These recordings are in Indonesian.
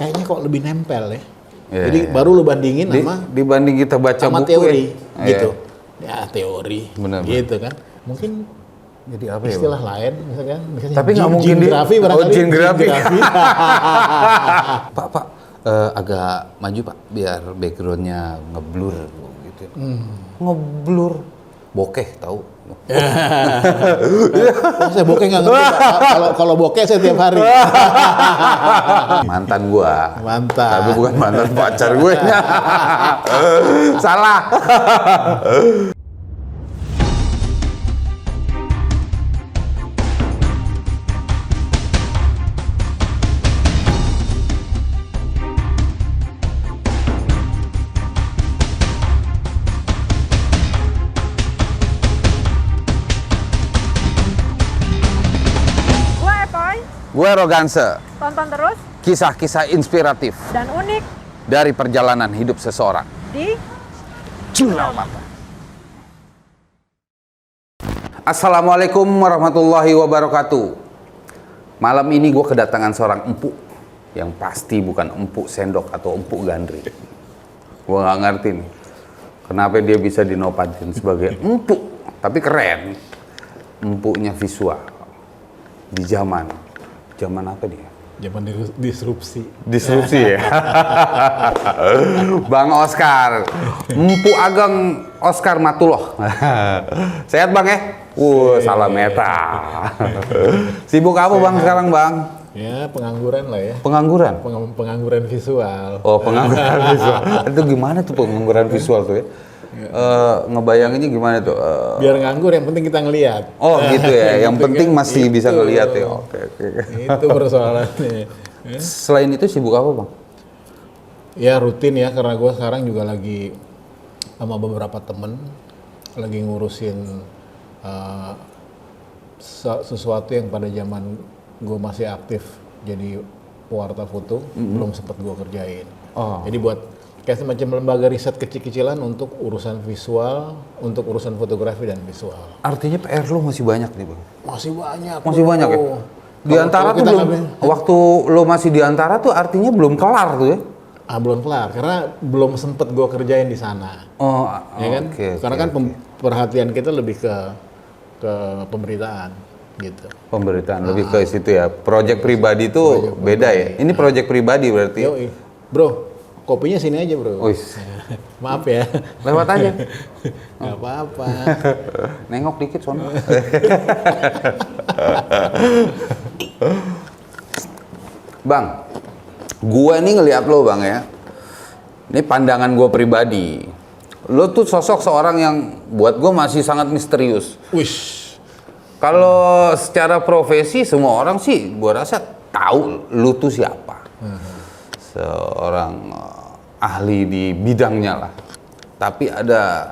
kayaknya kok lebih nempel ya. Yeah, Jadi baru lu bandingin dibanding kita baca sama buku teori ya. gitu. Ya teori Benar, gitu kan. Mungkin jadi apa ya? istilah lain misalnya Tapi nggak mungkin geografi barangkali. geografi. Geografi. Pak, agak maju Pak, biar backgroundnya ngeblur gitu. Ngeblur, bokeh tahu? Saya bokeh nggak ngerti Pak. Kalau bokeh saya tiap hari. Mantan gua. Mantan. Tapi bukan mantan pacar gue. Salah. Gue Roganse. Tonton terus Kisah-kisah inspiratif dan unik dari perjalanan hidup seseorang. di Jurnal Mata. Assalamualaikum warahmatullahi wabarakatuh. Malam ini gue kedatangan seorang empuk yang pasti bukan empuk sendok atau empuk gandri. Gue nggak ngerti nih kenapa dia bisa dinopatin sebagai empuk, tapi keren. Empuknya visual di zaman apa dia? Zaman disrupsi. Disrupsi ya. Bang Oscar, Empu Ageng Oscar Matuloh. Sehat Bang ya? Salam meta. Sibuk apa Bang sekarang Bang? Ya pengangguran lah ya. Pengangguran? Pengangguran visual. Oh pengangguran visual. Itu gimana tuh pengangguran visual tuh ya? Ngebayanginnya gimana tuh? Biar nganggur yang penting kita ngelihat. Oh gitu ya, yang gitu penting kan? masih bisa Itu. ngelihat ya. Oke. Itu persoalannya. Selain itu sibuk apa Bang? Ya rutin ya, karena gue sekarang juga lagi sama beberapa temen lagi ngurusin sesuatu yang pada zaman gue masih aktif jadi pewarta foto, belum sempat gue kerjain. Jadi buat kayak semacam lembaga riset kecil-kecilan untuk urusan visual, untuk urusan fotografi dan visual. Artinya PR lu masih banyak nih Bang? Masih banyak. Masih banyak ya? Di antara tuh belum, waktu lo masih di antara tuh artinya belum kelar tuh ya? Belum kelar, karena belum sempet gue kerjain di sana. Ya kan? Karena kan perhatian kita lebih ke pemberitaan gitu. Pemberitaan lebih ke situ ya. Project pribadi tuh beda ya. Ini project pribadi berarti. Yoi. Bro, kopinya sini aja bro. Maaf ya. Lewat aja. Gak apa-apa. Nengok dikit sono. Bang, gue nih ngeliat lo Bang ya. Ini pandangan gue pribadi. Lo tuh sosok seorang yang buat gue masih sangat misterius. Wish. Kalau secara profesi semua orang sih gue rasa tahu lo tuh siapa. Seorang ahli di bidangnya lah. Tapi ada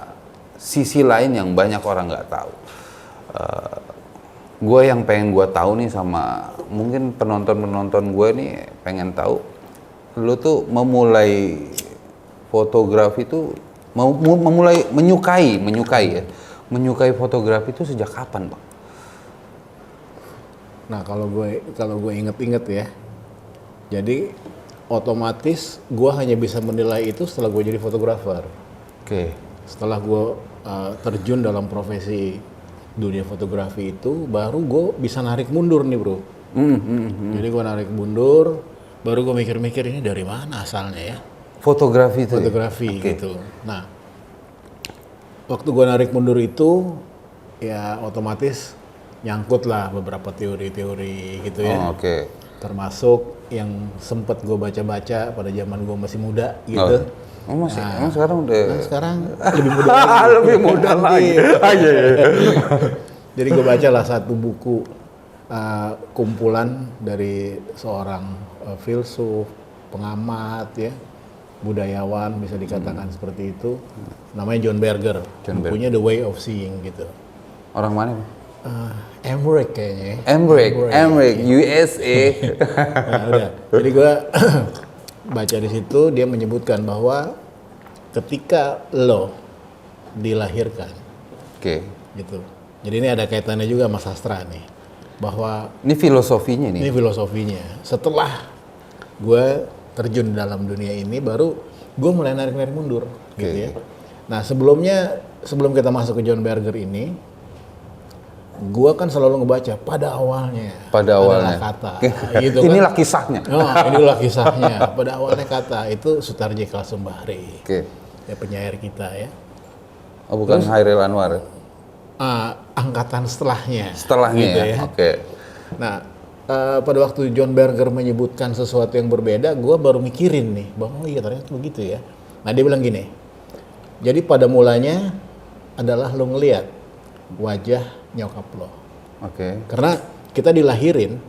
sisi lain yang banyak orang nggak tahu. Gue yang pengen gue tahu nih sama mungkin penonton gue nih pengen tahu lo tuh memulai fotografi tuh memulai menyukai fotografi itu sejak kapan Bang? Nah kalau gue inget-inget ya, jadi otomatis gue hanya bisa menilai itu setelah gue jadi fotografer. Setelah gue terjun dalam profesi dunia fotografi itu, baru gue bisa narik mundur nih bro. Jadi gue narik mundur, baru gue mikir-mikir ini dari mana asalnya ya. Fotografi itu gitu. Nah, waktu gue narik mundur itu, ya otomatis nyangkut lah beberapa teori-teori gitu ya. Termasuk yang sempet gue baca-baca pada zaman gue masih muda gitu. Emang sekarang udah? Sekarang lebih muda lagi. Lebih muda lagi. Jadi gue baca lah satu buku kumpulan dari seorang filsuf, pengamat ya, budayawan bisa dikatakan seperti itu. Namanya John Berger. Bukunya The Way of Seeing gitu. Orang mana? Emmerich kayaknya. Emmerich, USA. Nah, udah. Jadi gue baca di situ dia menyebutkan bahwa ketika lo dilahirkan, gitu. Jadi ini ada kaitannya juga sama sastra nih, bahwa ini filosofinya nih. Ini filosofinya. Setelah gue terjun dalam dunia ini, baru gue mulai narik mundur, gitu ya. Nah sebelum kita masuk ke John Berger ini, gue kan selalu ngebaca pada awalnya adalah kata, gitu kan. Inilah kisahnya. Oh, inilah kisahnya. Pada awalnya kata itu Sutarji Kalsumbahri, ya penyair kita ya. Oh, bukan Hairil Anwar. Angkatan setelahnya. Gitu ya. Nah, pada waktu John Berger menyebutkan sesuatu yang berbeda, gue baru mikirin nih, bahwa oh iya ternyata begitu ya. Nah dia bilang gini, jadi pada mulanya adalah lo ngeliat wajah nyokap lo. Karena kita dilahirin,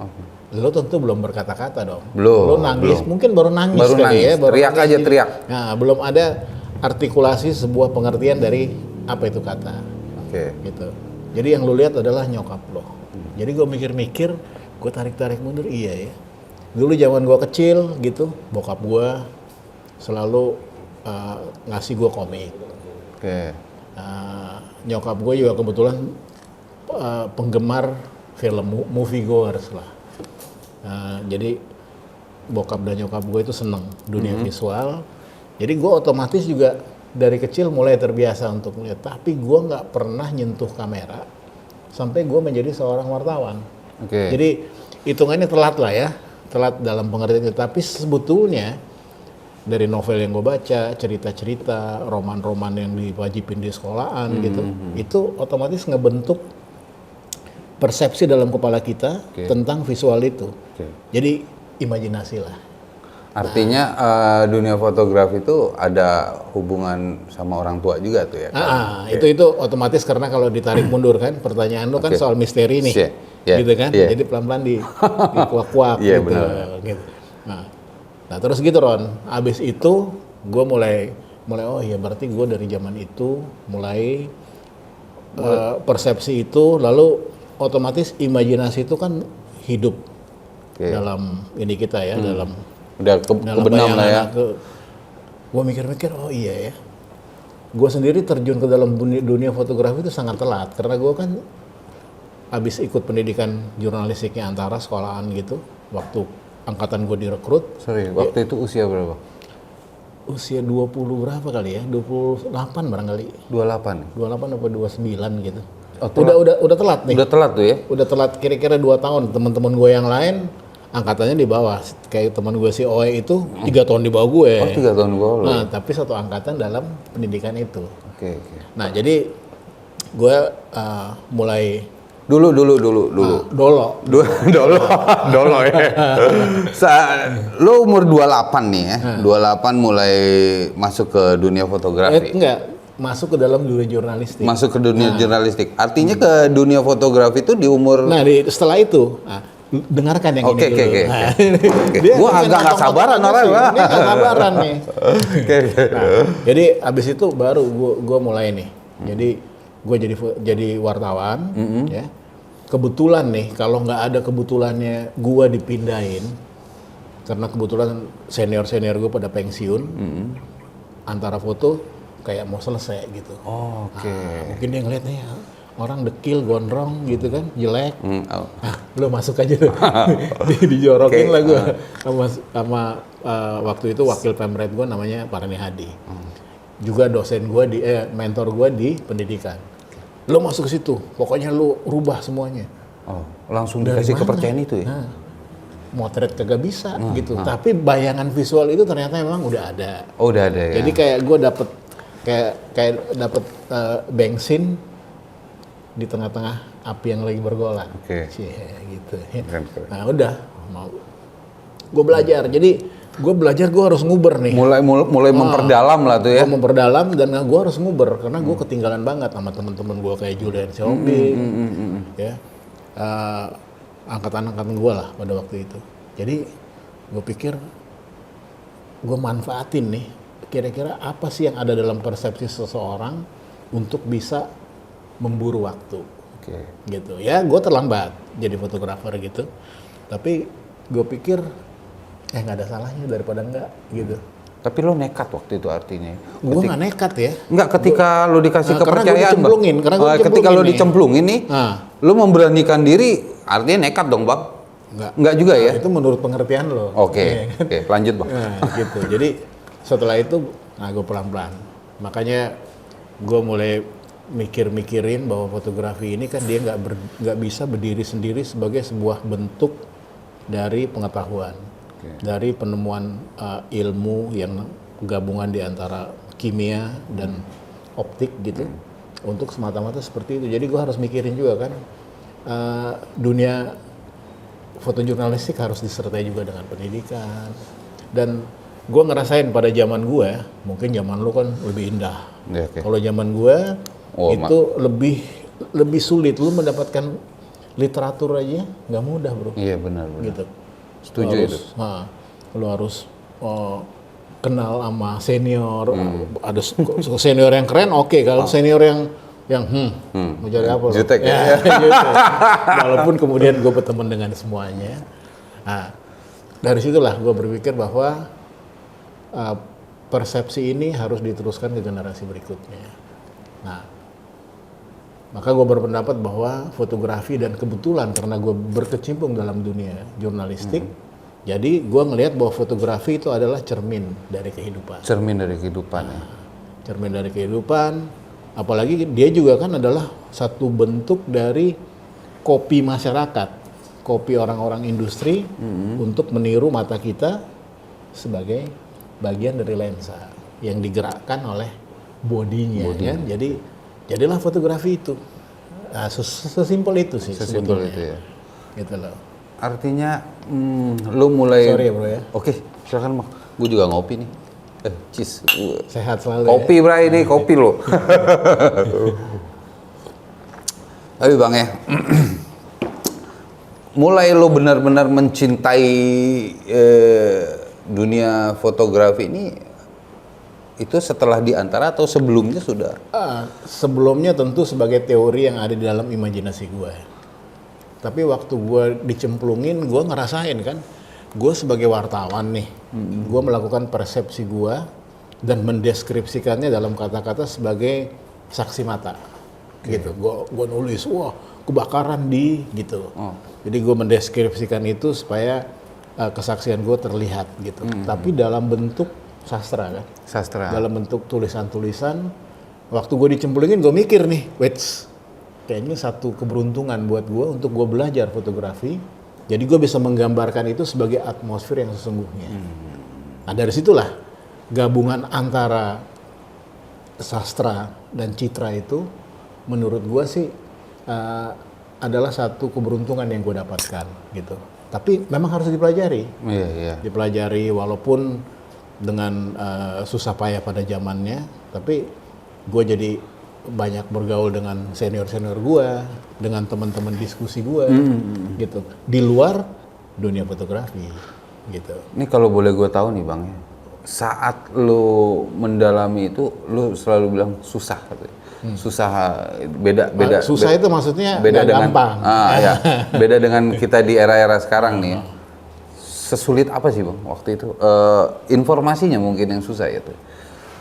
lo tentu belum berkata-kata dong. Lo nangis, mungkin baru nangis kali ya. Teriak aja teriak. Nah, belum ada artikulasi sebuah pengertian dari apa itu kata. Gitu. Jadi yang lo lihat adalah nyokap lo. Jadi gue mikir-mikir, gue tarik mundur, iya ya. Dulu zaman gue kecil gitu, bokap gue selalu ngasih gue komik. Nyokap gue juga kebetulan penggemar film, movie goers lah. Jadi bokap dan nyokap gue itu seneng dunia visual. Jadi gue otomatis juga dari kecil mulai terbiasa untuk melihat. Tapi gue nggak pernah nyentuh kamera sampai gue menjadi seorang wartawan. Jadi hitungannya telat lah ya, telat dalam pengertian itu. Tapi sebetulnya dari novel yang gue baca, cerita-cerita, roman-roman yang diwajibin di sekolahan gitu, itu otomatis ngebentuk persepsi dalam kepala kita tentang visual itu. Jadi imajinasi lah. Artinya dunia fotografi itu ada hubungan sama orang tua juga tuh ya? Itu otomatis karena kalau ditarik mundur kan, pertanyaan lu kan soal misteri nih, gitu kan? Jadi pelan-pelan dikuak-kuak gitu. Nah terus gitu Ron, abis itu gue mulai oh iya berarti gue dari zaman itu mulai persepsi itu, lalu otomatis imajinasi itu kan hidup dalam ini kita ya, dalam kebenam lah ya. Gue mikir-mikir, oh iya ya. Gue sendiri terjun ke dalam dunia fotografi itu sangat telat. Karena gue kan habis ikut pendidikan jurnalistiknya Antara sekolahan gitu. Waktu angkatan gue direkrut. Waktu itu usia berapa? Usia 20 berapa kali ya? 28 barangkali. 28 apa 29 gitu. Udah telat nih. Udah telat tuh ya? Udah telat kira-kira 2 tahun. Teman-teman gue yang lain angkatannya di bawah, kayak teman gue si Oe itu 3 tahun di bawah gue. 3 tahun di bawah. Nah, tapi satu angkatan dalam pendidikan itu. Nah, jadi gue mulai dulu. Dolo ya. Lo umur 28 nih ya. 28 mulai masuk ke dunia fotografi. Enggak, masuk ke dalam dunia jurnalistik. Masuk ke dunia jurnalistik. Artinya ke dunia fotografi itu di umur. Nah, setelah itu. Dengarkan yang ini dulu. Gua agak nggak sabaran orang. Ini nggak sabaran nih. Jadi abis itu baru gua mulai nih. Jadi gue jadi wartawan. Ya. Kebetulan nih, kalau nggak ada kebetulannya gua dipindahin, karena kebetulan senior gue pada pensiun. Antara foto kayak mau selesai gitu. Mungkin dia ngeliatnya orang dekil, gondrong gitu kan, jelek. Lo masuk aja tuh. Dijorokin lah gue sama waktu itu wakil pemret gue namanya Parani Hadi. Juga dosen gue mentor gue di pendidikan. Lo masuk ke situ, pokoknya lo rubah semuanya. Langsung dikasih kepercayaan itu ya? Motret kagak bisa gitu. Tapi bayangan visual itu ternyata memang udah ada. Udah ada ya. Jadi kayak gue dapet dapet bensin di tengah-tengah api yang lagi bergolak. Gitu. Nah udah, gue belajar. Jadi gue belajar, gue harus nguber nih. Mulai memperdalam lah tuh ya. Gue memperdalam dan gue harus nguber karena gue ketinggalan banget sama teman-teman gue kayak Julian Xiaomi, ya, angkatan-angkatan gue lah pada waktu itu. Jadi gue pikir gue manfaatin nih. Kira-kira apa sih yang ada dalam persepsi seseorang untuk bisa memburu waktu, gitu ya. Gue terlambat jadi fotografer gitu, tapi gue pikir nggak ada salahnya daripada enggak gitu. Tapi lo nekat waktu itu artinya? Gue nggak nekat ya. Enggak, ketika lo dikasih kepercayaan, karena gue ketika lo dicemplungin nih, lo memberanikan diri, artinya nekat dong bang. Enggak juga ya? Itu menurut pengertian lo. Oke, Iya kan? oke, lanjut Bang. Nah, gitu. Jadi setelah itu, gue pelan-pelan. Makanya gue mulai mikirin bahwa fotografi ini kan dia nggak bisa berdiri sendiri sebagai sebuah bentuk dari pengetahuan, dari penemuan ilmu yang gabungan di antara kimia dan optik gitu, untuk semata-mata seperti itu. Jadi gue harus mikirin juga kan, dunia fotojurnalistik harus disertai juga dengan pendidikan. Dan gue ngerasain pada zaman gue, mungkin zaman lu kan lebih indah. Ya, oke. Kalau zaman gue itu lebih sulit. Lu mendapatkan literatur aja nggak mudah, bro. Iya benar. Gitu. Setuju itu. Lu harus kenal sama senior. Ada senior yang keren, oke. Kalau senior yang mau cari apa lo? Jutek ya. Jutek. Walaupun kemudian gue berteman dengan semuanya. Nah, dari situlah gue berpikir bahwa persepsi ini harus diteruskan ke generasi berikutnya. Nah, maka gue berpendapat bahwa fotografi, dan kebetulan karena gue berkecimpung dalam dunia jurnalistik, jadi gue ngelihat bahwa fotografi itu adalah cermin dari kehidupan. Cermin dari kehidupan ya. Cermin dari kehidupan. Apalagi dia juga kan adalah satu bentuk dari kopi masyarakat, kopi orang-orang industri untuk meniru mata kita sebagai bagian dari lensa yang digerakkan oleh bodinya. Ya. Jadi jadilah fotografi itu. Nah, sesimpel itu sih. Sesimpel itu ya. Gitu loh. Artinya lu mulai. Sorry ya bro ya. Oke, silakan Bang. Gue juga ngopi nih. Cheese. Sehat selalu. Kopi ya. Bray, ini kopi lo. Tapi Bang ya, mulai lo benar-benar mencintai dunia fotografi ini, itu setelah diantara atau sebelumnya sudah? Sebelumnya tentu sebagai teori yang ada di dalam imajinasi gue. Tapi waktu gue dicemplungin, gue ngerasain kan, gue sebagai wartawan nih, gue melakukan persepsi gue dan mendeskripsikannya dalam kata-kata sebagai saksi mata, gitu. Gue nulis, wah kebakaran di, gitu. Jadi gue mendeskripsikan itu supaya kesaksian gue terlihat, gitu. Tapi dalam bentuk sastra kan, dalam bentuk tulisan-tulisan. Waktu gue dicemplungin, gue mikir nih, kayaknya satu keberuntungan buat gue untuk gue belajar fotografi. Jadi gue bisa menggambarkan itu sebagai atmosfer yang sesungguhnya. Nah dari situlah gabungan antara sastra dan citra itu menurut gue sih adalah satu keberuntungan yang gue dapatkan gitu. Tapi memang harus dipelajari. Dipelajari walaupun dengan susah payah pada zamannya. Tapi gue jadi banyak bergaul dengan senior-senior gue, dengan teman-teman diskusi gue, gitu. Di luar dunia fotografi, gitu. Ini kalau boleh gue tahu nih Bang, saat lo mendalami itu, lo selalu bilang susah, katanya. Susah, beda. Susah itu maksudnya beda dengan gampang. Ya, beda dengan kita di era-era sekarang nih. Sesulit apa sih Bang waktu itu? Informasinya mungkin yang susah ya tuh.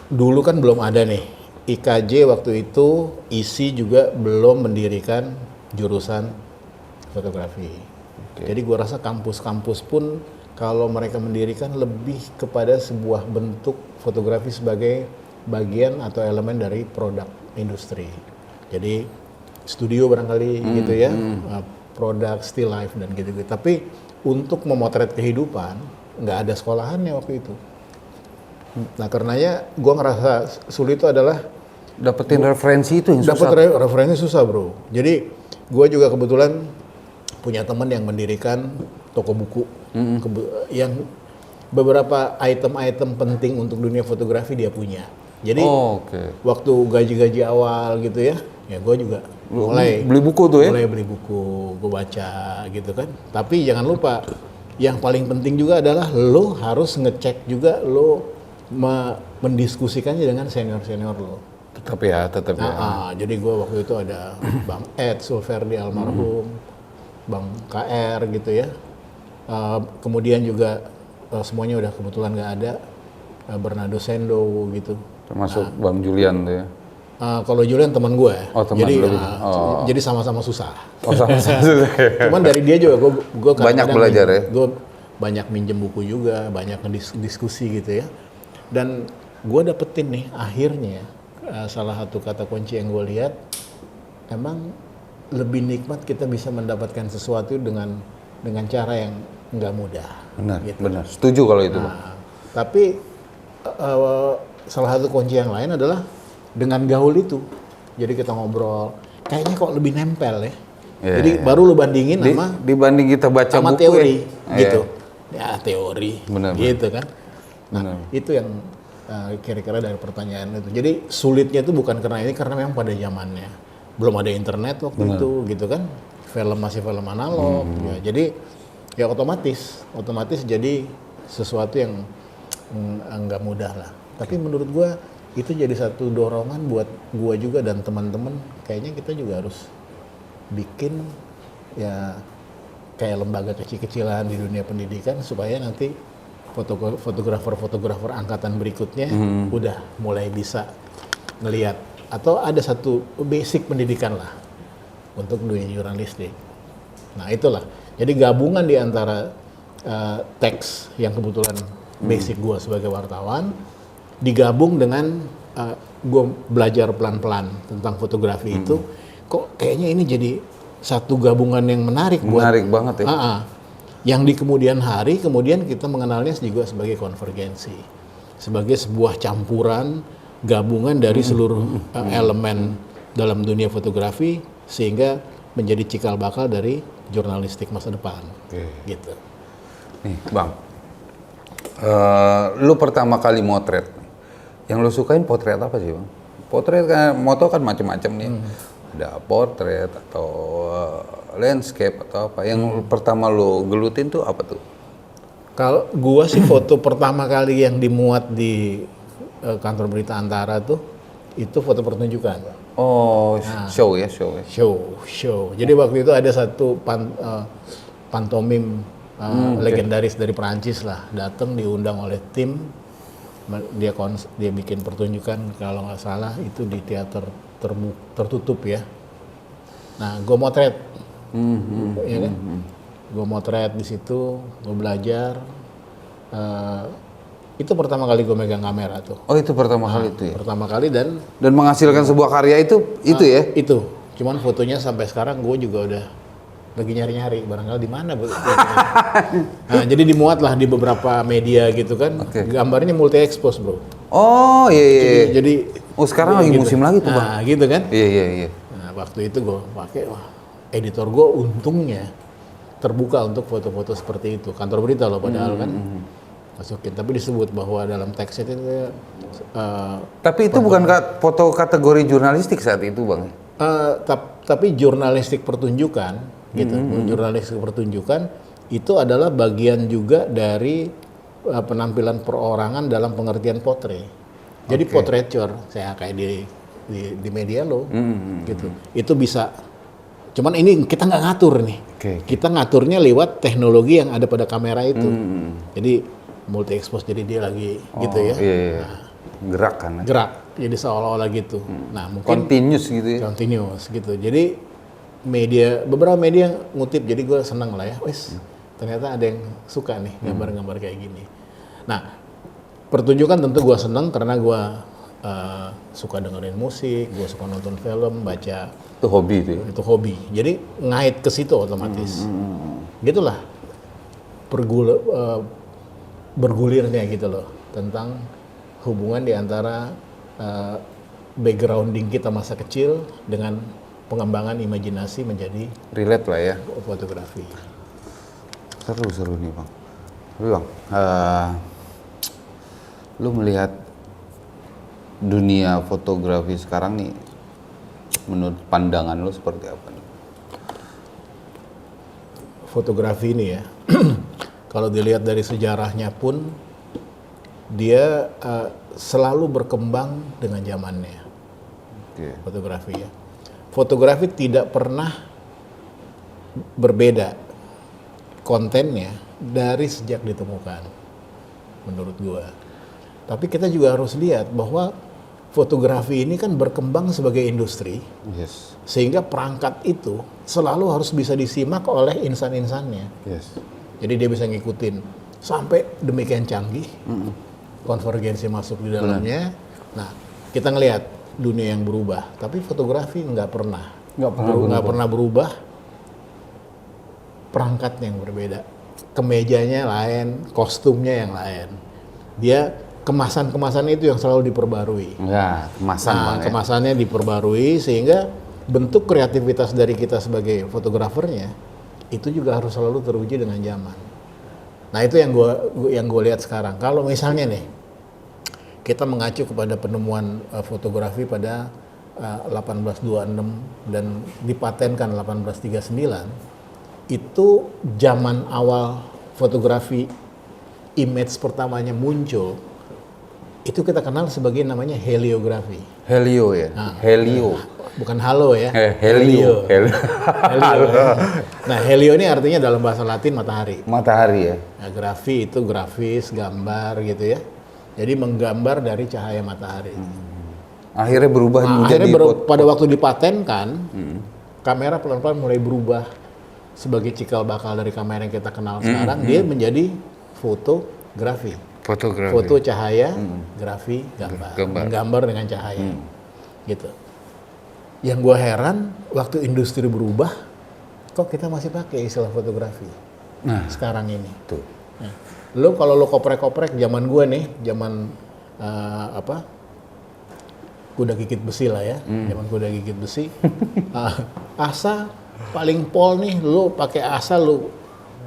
Dulu kan belum ada nih. IKJ waktu itu, ISI juga belum mendirikan jurusan fotografi. Jadi gua rasa kampus-kampus pun kalau mereka mendirikan lebih kepada sebuah bentuk fotografi sebagai bagian atau elemen dari produk industri. Jadi studio barangkali gitu ya, produk still life dan gitu-gitu. Tapi untuk memotret kehidupan nggak ada sekolahannya waktu itu. Nah karenanya gua ngerasa sulit itu adalah dapetin referensi itu yang susah. Dapat referensi susah bro. Jadi gue juga kebetulan punya teman yang mendirikan toko buku, yang beberapa item-item penting untuk dunia fotografi dia punya. Jadi waktu gaji-gaji awal gitu ya gue juga mulai beli buku tuh ya. Mulai beli buku, gue baca gitu kan. Tapi jangan lupa yang paling penting juga adalah lo harus ngecek juga, lo mendiskusikannya dengan senior-senior lo. Tetap ya. Jadi gue waktu itu ada Bang Ed Sulverdi almarhum, Bang KR gitu ya. Kemudian juga semuanya udah kebetulan nggak ada, Bernardo Sendo gitu. Termasuk Bang Julian tuh ya. Kalau Julian teman gue, Oh, teman jadi lu. Oh. jadi sama-sama susah. Oh, sama. Cuman dari dia juga gue Banyak belajar ya? Gue banyak minjem buku juga, banyak diskusi gitu ya. Dan gue dapetin nih akhirnya salah satu kata kunci yang gue lihat, emang lebih nikmat kita bisa mendapatkan sesuatu dengan cara yang nggak mudah. Benar, gitu. benar. Setuju kalau itu, Bang. Nah, tapi salah satu kunci yang lain adalah dengan gaul itu. Jadi kita ngobrol, kayaknya kok lebih nempel ya. Yeah, Jadi baru lu bandingin dibanding kita baca sama buku teori ya? gitu. Ya teori, Benar, gitu kan. Nah itu yang kira-kira dari pertanyaan itu. Jadi sulitnya itu bukan karena ini, karena memang pada zamannya belum ada internet waktu itu, gitu kan. Film masih film analog, ya. Jadi ya otomatis jadi sesuatu yang nggak mudah lah. Tapi menurut gua itu jadi satu dorongan buat gua juga dan teman-teman. Kayaknya kita juga harus bikin ya kayak lembaga kecil-kecilan di dunia pendidikan supaya nanti fotografer angkatan berikutnya udah mulai bisa ngelihat, atau ada satu basic pendidikan lah untuk dunia jurnalistik. Nah itulah, jadi gabungan di antara teks yang kebetulan basic gue sebagai wartawan, digabung dengan gue belajar pelan-pelan tentang fotografi itu, kok kayaknya ini jadi satu gabungan yang menarik banget ya. Yang di kemudian hari kemudian kita mengenalnya juga sebagai konvergensi, sebagai sebuah campuran gabungan dari seluruh elemen dalam dunia fotografi sehingga menjadi cikal bakal dari jurnalistik masa depan. Gitu. Nih, Bang. Lu pertama kali motret, yang lu sukain potret apa sih, Bang? Potret kan, moto kan macam-macam nih. Ada portret atau landscape atau apa. Yang pertama lu gelutin tuh apa tuh? Kalau gua sih foto pertama kali yang dimuat di kantor berita Antara tuh itu foto pertunjukan. Oh, show ya. Show. Jadi waktu itu ada satu pantomim legendaris dari Perancis lah, datang diundang oleh tim, dia bikin pertunjukan kalau nggak salah itu di teater tertutup ya. Nah, gue motret, ya kan? Gue motret di situ, gue belajar. Itu pertama kali gue megang kamera tuh. Oh, itu pertama kali itu ya? Pertama kali dan menghasilkan sebuah karya itu ya? Itu. Cuman fotonya sampai sekarang gue juga udah lagi nyari-nyari barangkali di mana. Nah, jadi dimuat lah di beberapa media gitu kan. Gambarnya multi expose, bro. Oh, iya. Jadi sekarang lagi gitu. musim lagi tuh, Bang. Nah, gitu kan. Iya. Nah, waktu itu gue pakai, editor gue untungnya terbuka untuk foto-foto seperti itu. Kantor berita loh padahal kan. Masukin, tapi disebut bahwa dalam teksnya itu tapi itu bukan foto kategori jurnalistik saat itu, Bang. Tapi jurnalistik pertunjukan gitu. Jurnalistik pertunjukan itu adalah bagian juga dari penampilan perorangan dalam pengertian potret. Jadi portraiture saya kayak di media lo gitu. Itu bisa, cuman ini kita nggak ngatur nih. Kita ngaturnya lewat teknologi yang ada pada kamera itu. Jadi multi expose, jadi dia lagi gitu ya. Iya. Nah, gerak kan? Gerak, jadi seolah-olah gitu. Nah mungkin continuous gitu ya? Continuous gitu. Jadi beberapa media ngutip, jadi gue senang lah ya. Ternyata ada yang suka nih gambar-gambar kayak gini. Nah pertunjukan tentu gue senang karena gue suka dengerin musik, gue suka nonton film, baca. Itu hobi itu ya? Itu hobi. Jadi ngait ke situ otomatis. Gitulah bergulirnya gitu loh tentang hubungan di antara backgrounding kita masa kecil dengan pengembangan imajinasi menjadi relate lah ya fotografi. Seru nih, Bang. Tapi Bang, lu melihat dunia fotografi sekarang nih, menurut pandangan lu seperti apa nih? Fotografi ini ya, kalau dilihat dari sejarahnya pun dia selalu berkembang dengan zamannya. Fotografi ya. Fotografi tidak pernah berbeda kontennya dari sejak ditemukan, menurut gua. Tapi kita juga harus lihat bahwa fotografi ini kan berkembang sebagai industri, Yes. sehingga perangkat itu selalu harus bisa disimak oleh insan-insannya. Yes. Jadi dia bisa ngikutin sampai demikian canggih, konvergensi masuk di dalamnya. Nah, kita ngelihat dunia yang berubah, tapi fotografi nggak pernah berubah. Perangkatnya yang berbeda, kemejanya lain, kostumnya yang lain. Dia kemasan-kemasan itu yang selalu diperbarui. Ya, kemasan Nah, Bang, ya. kemasannya diperbarui sehingga bentuk kreativitas dari kita sebagai fotografernya itu juga harus selalu teruji dengan zaman. Nah, itu yang gue lihat sekarang. Kalau misalnya nih kita mengacu kepada penemuan fotografi pada 1826 dan dipatenkan 1839, itu zaman awal fotografi image pertamanya muncul, itu kita kenal sebagai namanya heliografi. Helio ya. Helio. Bukan halo ya. Helio. Helio. Nah, helio ini artinya dalam bahasa Latin matahari. Matahari ya. Nah, grafi itu grafis, gambar gitu ya. Jadi menggambar dari cahaya matahari. Akhirnya berubah menjadi Pada waktu dipatenkan, kamera pelan-pelan mulai berubah sebagai cikal bakal dari kamera yang kita kenal sekarang. Dia menjadi fotografi. fotografi. Foto, cahaya, grafi, gambar. Menggambar dengan cahaya. Gitu. Yang gue heran, waktu industri berubah, kok kita masih pakai istilah fotografi sekarang ini. Tuh. Nah, lo kalau lo koprek-koprek zaman gue nih, zaman kuda gigit besi lah ya, zaman kuda gigit besi, asa paling pol nih, lo pakai asa lo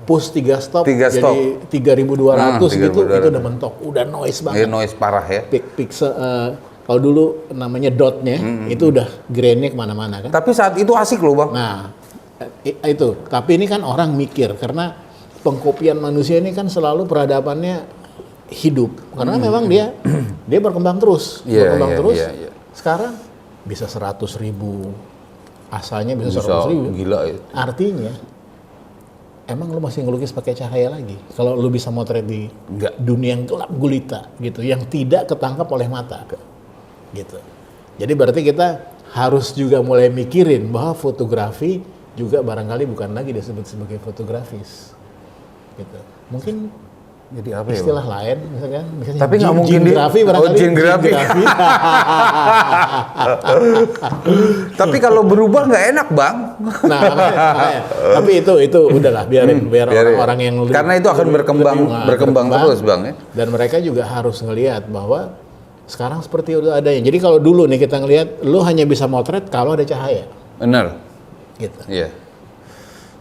push 3 stop, jadi 3.200 gitu, itu udah mentok, udah noise banget. Noise parah ya. Pixel, kalau dulu namanya dotnya, itu udah grainnya kemana-mana kan. Tapi saat itu asik loh Bang. Nah, itu. Tapi ini kan orang mikir, karena pengkopian manusia ini kan selalu peradabannya hidup. Karena memang dia berkembang terus. Iya. Sekarang bisa 100.000. Asalnya bisa 100.000. Gila ya. Artinya, emang lu masih ngelukis pakai cahaya lagi? Kalau lu bisa motret di dunia yang gelap gulita gitu, yang tidak ketangkap oleh mata. Gitu. Jadi berarti kita harus juga mulai mikirin bahwa fotografi juga barangkali bukan lagi disebut sebagai fotografis. Gitu. Mungkin jadi apa ya? Istilah lain misalkan tapi nggak mungkin grafi barangkali. Jin grafi. Tapi kalau berubah nggak enak Bang. Nah, tapi itu udahlah biarin orang-orang yang karena itu akan berkembang terus Bang ya. Dan mereka juga harus ngelihat bahwa sekarang seperti itu adanya. Jadi kalau dulu nih kita ngelihat, lu hanya bisa motret kalau ada cahaya. Benar. Gitu. Iya.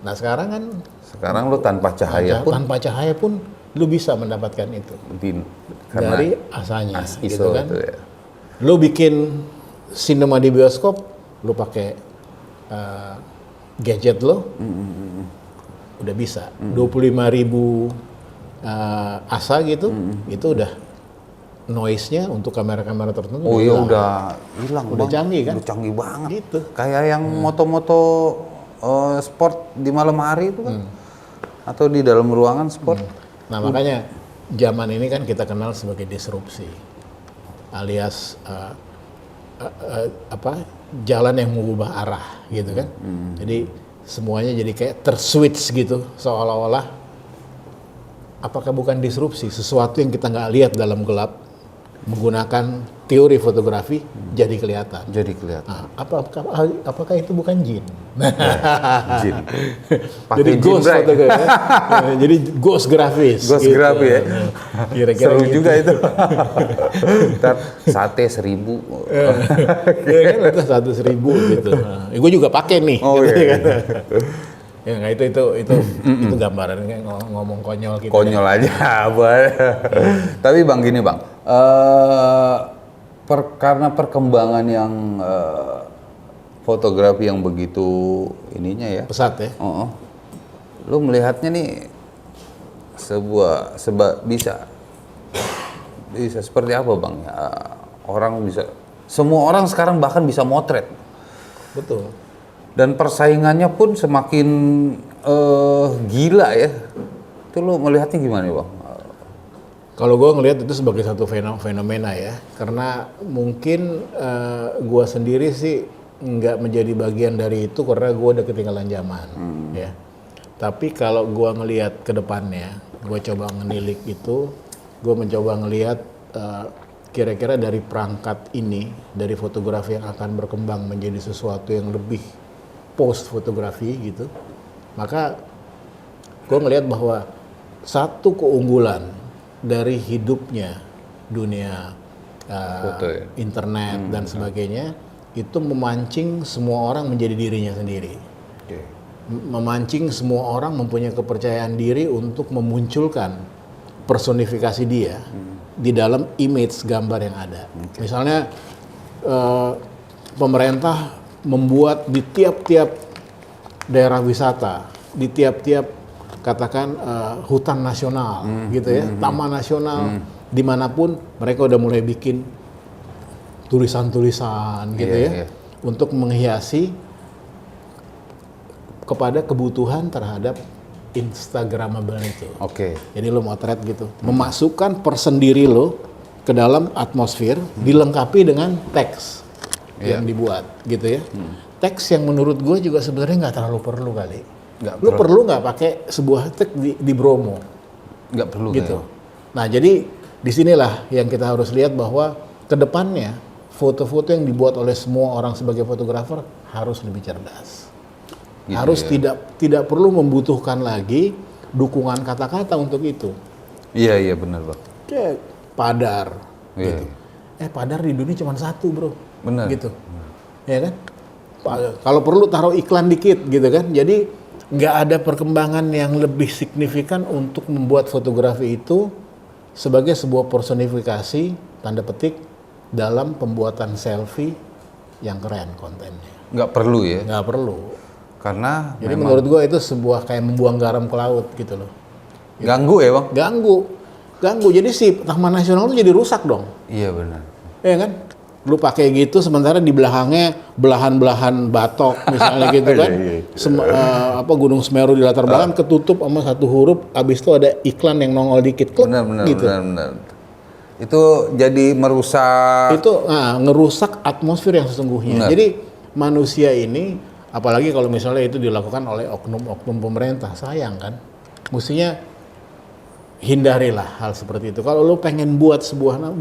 Nah sekarang kan. Sekarang lu tanpa cahaya pun lu bisa mendapatkan itu. Dari asanya. Gitu kan. Itu ya. Lu bikin sinema di bioskop, lu pakai gadget lo, udah bisa. 25.000 asa gitu, itu udah noise-nya untuk kamera-kamera tertentu. Oh iya udah hilang. Udah Bang. canggih kan? Udah canggih banget. Gitu. Kayak yang moto-moto sport di malam hari itu kan. Atau di dalam ruangan sport. Nah makanya zaman ini kan kita kenal sebagai disrupsi. Alias jalan yang mengubah arah gitu kan. Jadi semuanya jadi kayak terswitch gitu, seolah-olah apakah bukan disrupsi, sesuatu yang kita nggak lihat dalam gelap menggunakan teori fotografi jadi kelihatan. Nah, apakah itu bukan jin? Jin. Jadi ghost fotografi. Jadi ghost grafis. Ghost gitu. grafis ya. Kira-kira seru gitu. juga itu. Ntar sate 1.000. Iya kan itu 100.000 gitu. Nah, gue juga pakai nih. Oh gitu, iya. kan. Ya nggak itu gambaran kayak ngomong konyol gitu. Konyol aja, Tapi Bang gini Bang, karena perkembangan yang fotografi yang begitu ininya ya. Pesat ya. Lu melihatnya nih bisa seperti apa Bang? Semua orang sekarang bahkan bisa motret. Betul. Dan persaingannya pun semakin gila ya. Itu lo melihatnya gimana Bang? Kalau gue ngelihat itu sebagai satu fenomena ya, karena mungkin gue sendiri sih nggak menjadi bagian dari itu karena gue udah ketinggalan zaman, ya. Tapi kalau gue ngelihat ke depannya, gue coba ngenilik itu, gue mencoba ngelihat kira-kira dari perangkat ini, dari fotografi yang akan berkembang menjadi sesuatu yang lebih post fotografi gitu, maka gue ngelihat bahwa satu keunggulan dari hidupnya dunia Foto, ya? internet dan sebagainya itu memancing semua orang menjadi dirinya sendiri. Oke. Memancing semua orang mempunyai kepercayaan diri untuk memunculkan personifikasi dia di dalam image gambar yang ada. Misalnya pemerintah membuat di tiap-tiap daerah wisata, di tiap-tiap katakan hutan nasional gitu ya, taman nasional, dimanapun mereka udah mulai bikin tulisan-tulisan gitu ya, untuk menghiasi kepada kebutuhan terhadap Instagramable itu. Oke. Jadi lo motret gitu, memasukkan person diri lo ke dalam atmosfer, dilengkapi dengan teks yang dibuat gitu ya. Teks yang menurut gue juga sebenarnya nggak terlalu perlu kali. Lu perlu nggak pakai sebuah teks di Bromo? Nggak perlu gitu. Nah jadi disinilah yang kita harus lihat bahwa kedepannya foto-foto yang dibuat oleh semua orang sebagai fotografer harus lebih cerdas. Gitu, harus tidak perlu membutuhkan lagi dukungan kata-kata untuk itu. Iya benar Bang. Kayak Padar. Gitu. Padar di dunia cuma satu bro. Benar. Gitu. Ya kan? Kalau perlu taruh iklan dikit gitu kan. Jadi nggak ada perkembangan yang lebih signifikan untuk membuat fotografi itu sebagai sebuah personifikasi tanda petik dalam pembuatan selfie yang keren kontennya. Nggak perlu ya? Nggak perlu. Karena jadi menurut gua itu sebuah kayak membuang garam ke laut gitu loh. Gitu. Ganggu ya Bang? Ganggu. Jadi si Taman Nasional itu jadi rusak dong. Iya benar. Iya kan? Lu pakai gitu sementara di belakangnya belahan-belahan batok misalnya gitu kan. Gunung Semeru di latar belakang ketutup sama satu huruf, abis itu ada iklan yang nongol dikit. Benar. Itu jadi merusak. Itu ngerusak atmosfer yang sesungguhnya. Jadi manusia ini, apalagi kalau misalnya itu dilakukan oleh oknum-oknum pemerintah, sayang kan. Mestinya hindarilah hal seperti itu. Kalau lo pengen buat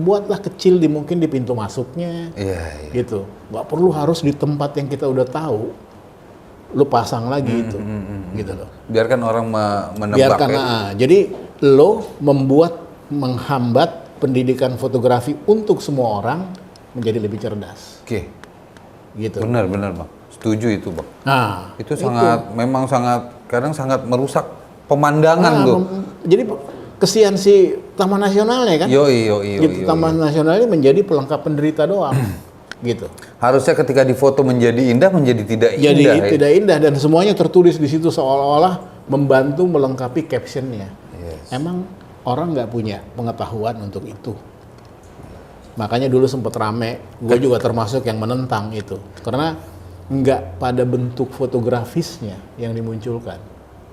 buatlah kecil mungkin di pintu masuknya, gitu. Nggak perlu harus di tempat yang kita udah tahu. Lo pasang lagi itu, gitu loh. Biarkan orang menebak. Jadi lo menghambat pendidikan fotografi untuk semua orang menjadi lebih cerdas. Oke. Gitu. Benar Bang. Setuju itu Bang. Nah, itu memang kadang sangat merusak pemandangan tuh. Jadi kesian si Taman Nasionalnya kan? Gitu. Taman Nasional ini menjadi pelengkap penderita doang. Gitu. Harusnya ketika difoto menjadi indah, menjadi tidak indah. Jadi tidak indah dan semuanya tertulis di situ seolah-olah membantu melengkapi captionnya. Emang orang nggak punya pengetahuan untuk itu. Makanya dulu sempat rame, gue juga termasuk yang menentang itu. Karena nggak pada bentuk fotografisnya yang dimunculkan.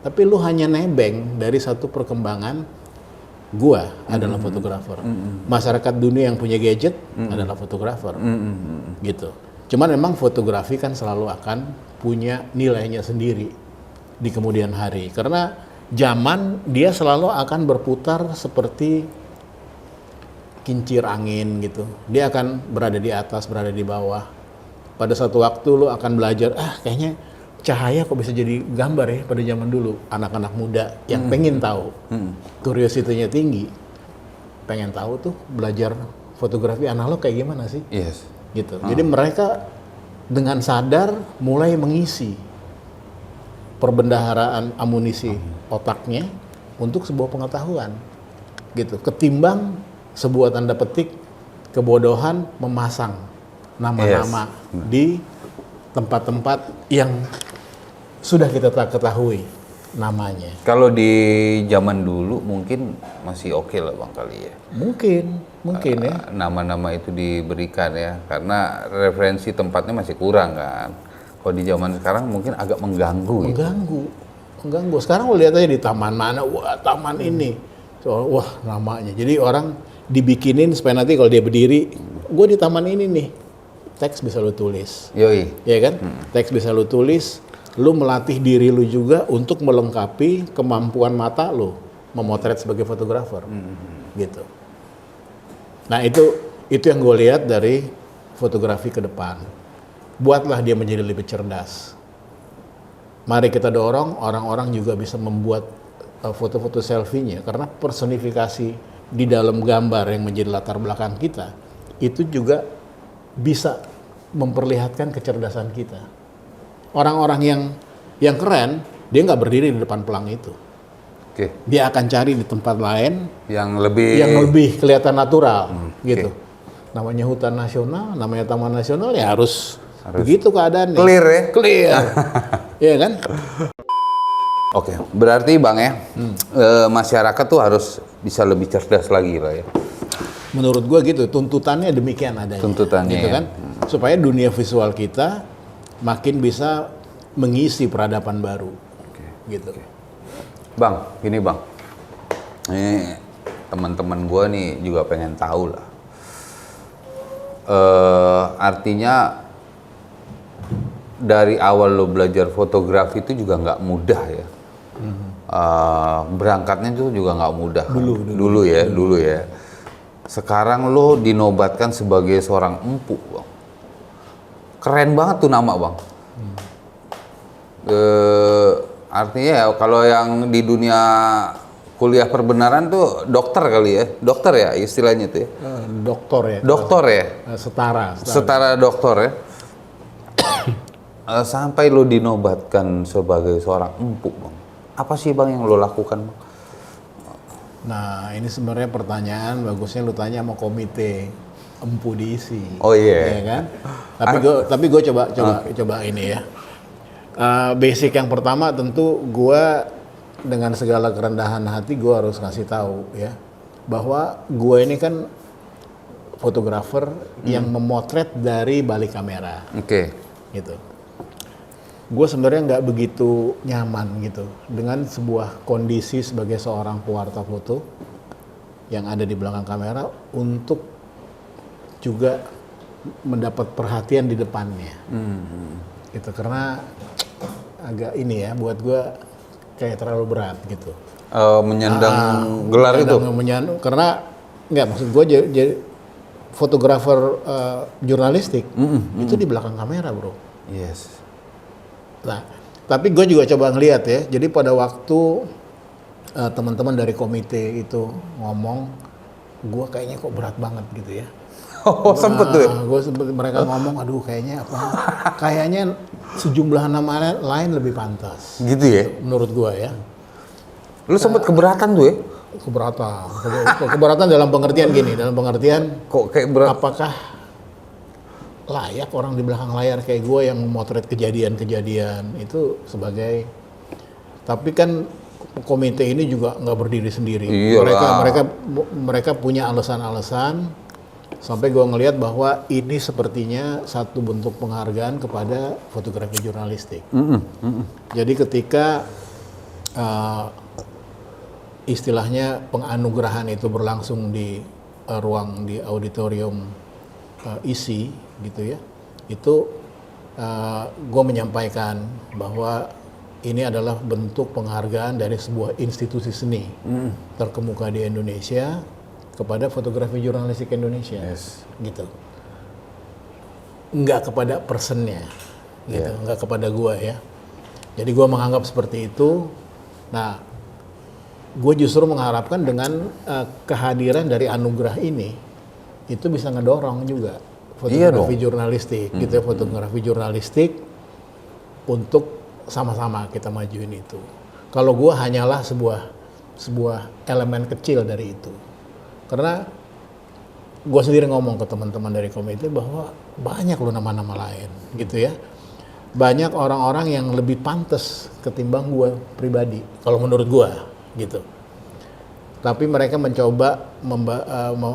Tapi lu hanya nebeng dari satu perkembangan. Gua adalah fotografer. Masyarakat dunia yang punya gadget adalah fotografer. Gitu. Cuman memang fotografi kan selalu akan punya nilainya sendiri di kemudian hari. Karena zaman dia selalu akan berputar seperti kincir angin gitu. Dia akan berada di atas, berada di bawah. Pada suatu waktu lu akan belajar, kayaknya cahaya kok bisa jadi gambar ya pada zaman dulu. Anak-anak muda yang pengen tahu, curiosity-nya tinggi, pengen tahu tuh belajar fotografi analog kayak gimana sih? Gitu. Jadi mereka dengan sadar mulai mengisi perbendaharaan amunisi otaknya untuk sebuah pengetahuan, gitu. Ketimbang sebuah tanda petik kebodohan memasang nama-nama di tempat-tempat yang sudah kita ketahui namanya. Kalau di zaman dulu mungkin masih oke lah Bang kali ya. Mungkin ya. Nama-nama itu diberikan ya, karena referensi tempatnya masih kurang kan. Kalau di zaman sekarang mungkin agak mengganggu. Mengganggu. Sekarang lo lihat aja di taman mana, wah taman ini So, wah namanya. Jadi orang dibikinin supaya nanti kalau dia berdiri, gue di taman ini nih, teks bisa lu tulis. Yoi. Ya kan? Teks bisa lu tulis, lu melatih diri lu juga untuk melengkapi kemampuan mata lu memotret sebagai fotografer. Gitu. Nah, itu yang gue lihat dari fotografi ke depan. Buatlah dia menjadi lebih cerdas. Mari kita dorong orang-orang juga bisa membuat foto-foto selfie-nya, karena personifikasi di dalam gambar yang menjadi latar belakang kita itu juga bisa memperlihatkan kecerdasan kita. Orang-orang yang keren, dia nggak berdiri di depan pelang itu. Oke. Dia akan cari di tempat lain Yang lebih kelihatan natural, gitu. oke. Namanya hutan nasional, namanya taman nasional, ya harus begitu keadaannya. Clear ya? Clear. Iya kan? Oke, berarti Bang ya, masyarakat tuh harus bisa lebih cerdas lagi lah ya. Menurut gua gitu, tuntutannya demikian adanya. Tuntutannya gitu ya. kan? Supaya dunia visual kita makin bisa mengisi peradaban baru. Gitu. Bang, gini Bang. Ini teman-teman gua nih juga pengen tahu lah. Artinya dari awal lo belajar fotografi itu juga nggak mudah ya. Berangkatnya itu juga nggak mudah. Dulu ya. Sekarang lo dinobatkan sebagai seorang empu, Bang. Keren banget tuh nama, Bang. Artinya ya kalau yang di dunia kuliah perbenaran tuh dokter kali ya, dokter ya istilahnya tuh ya. Doktor ya. Dokter ya. Setara. Dokter ya. Sampai lo dinobatkan sebagai seorang empu, Bang. Apa sih Bang yang lo lakukan, Bang? Nah, ini sebenarnya pertanyaan bagusnya lu tanya sama komite empu diisi. Oh iya. Ya kan? Tapi gue coba ini ya. Basic yang pertama tentu gue dengan segala kerendahan hati gue harus ngasih tahu ya bahwa gue ini kan fotografer yang memotret dari balik kamera. Oke. Gitu. Gue sebenarnya nggak begitu nyaman gitu dengan sebuah kondisi sebagai seorang pewarta foto yang ada di belakang kamera untuk juga mendapat perhatian di depannya. Gitu, karena agak ini ya buat gue kayak terlalu berat gitu. Menyandang gelar itu? Karena nggak, maksud gue jadi fotografer jurnalistik itu di belakang kamera, bro. Yes. Nah, tapi gue juga coba ngeliat ya. Jadi pada waktu teman-teman dari komite itu ngomong, gue kayaknya kok berat banget gitu ya. Oh, sempet tuh. Mereka ngomong, aduh kayaknya apa? Kayaknya sejumlah nama lain lebih pantas. Gitu ya? Menurut gue ya. Lu sempet keberatan tuh ya? Keberatan dalam pengertian gini, Kok kayak berat? apakah layak orang di belakang layar kayak gue yang memotret kejadian-kejadian itu sebagai, tapi kan komite ini juga nggak berdiri sendiri. Mereka punya alasan-alasan sampai gue ngelihat bahwa ini sepertinya satu bentuk penghargaan kepada fotografi jurnalistik. Jadi ketika istilahnya penganugerahan itu berlangsung di ruang di auditorium isi gitu ya, itu gue menyampaikan bahwa ini adalah bentuk penghargaan dari sebuah institusi seni terkemuka di Indonesia kepada fotografi jurnalistik Indonesia. Gitu, nggak kepada personnya gitu, nggak kepada gue ya. Jadi gue menganggap seperti itu. Nah, gue justru mengharapkan dengan kehadiran dari anugerah ini itu bisa ngedorong juga fotografi jurnalistik gitu ya, fotografi jurnalistik untuk sama-sama kita majuin itu. Kalau gue hanyalah sebuah elemen kecil dari itu. Karena gue sendiri ngomong ke teman-teman dari komite bahwa banyak loh nama-nama lain gitu ya. Banyak orang-orang yang lebih pantas ketimbang gue pribadi kalau menurut gue gitu. Tapi mereka mencoba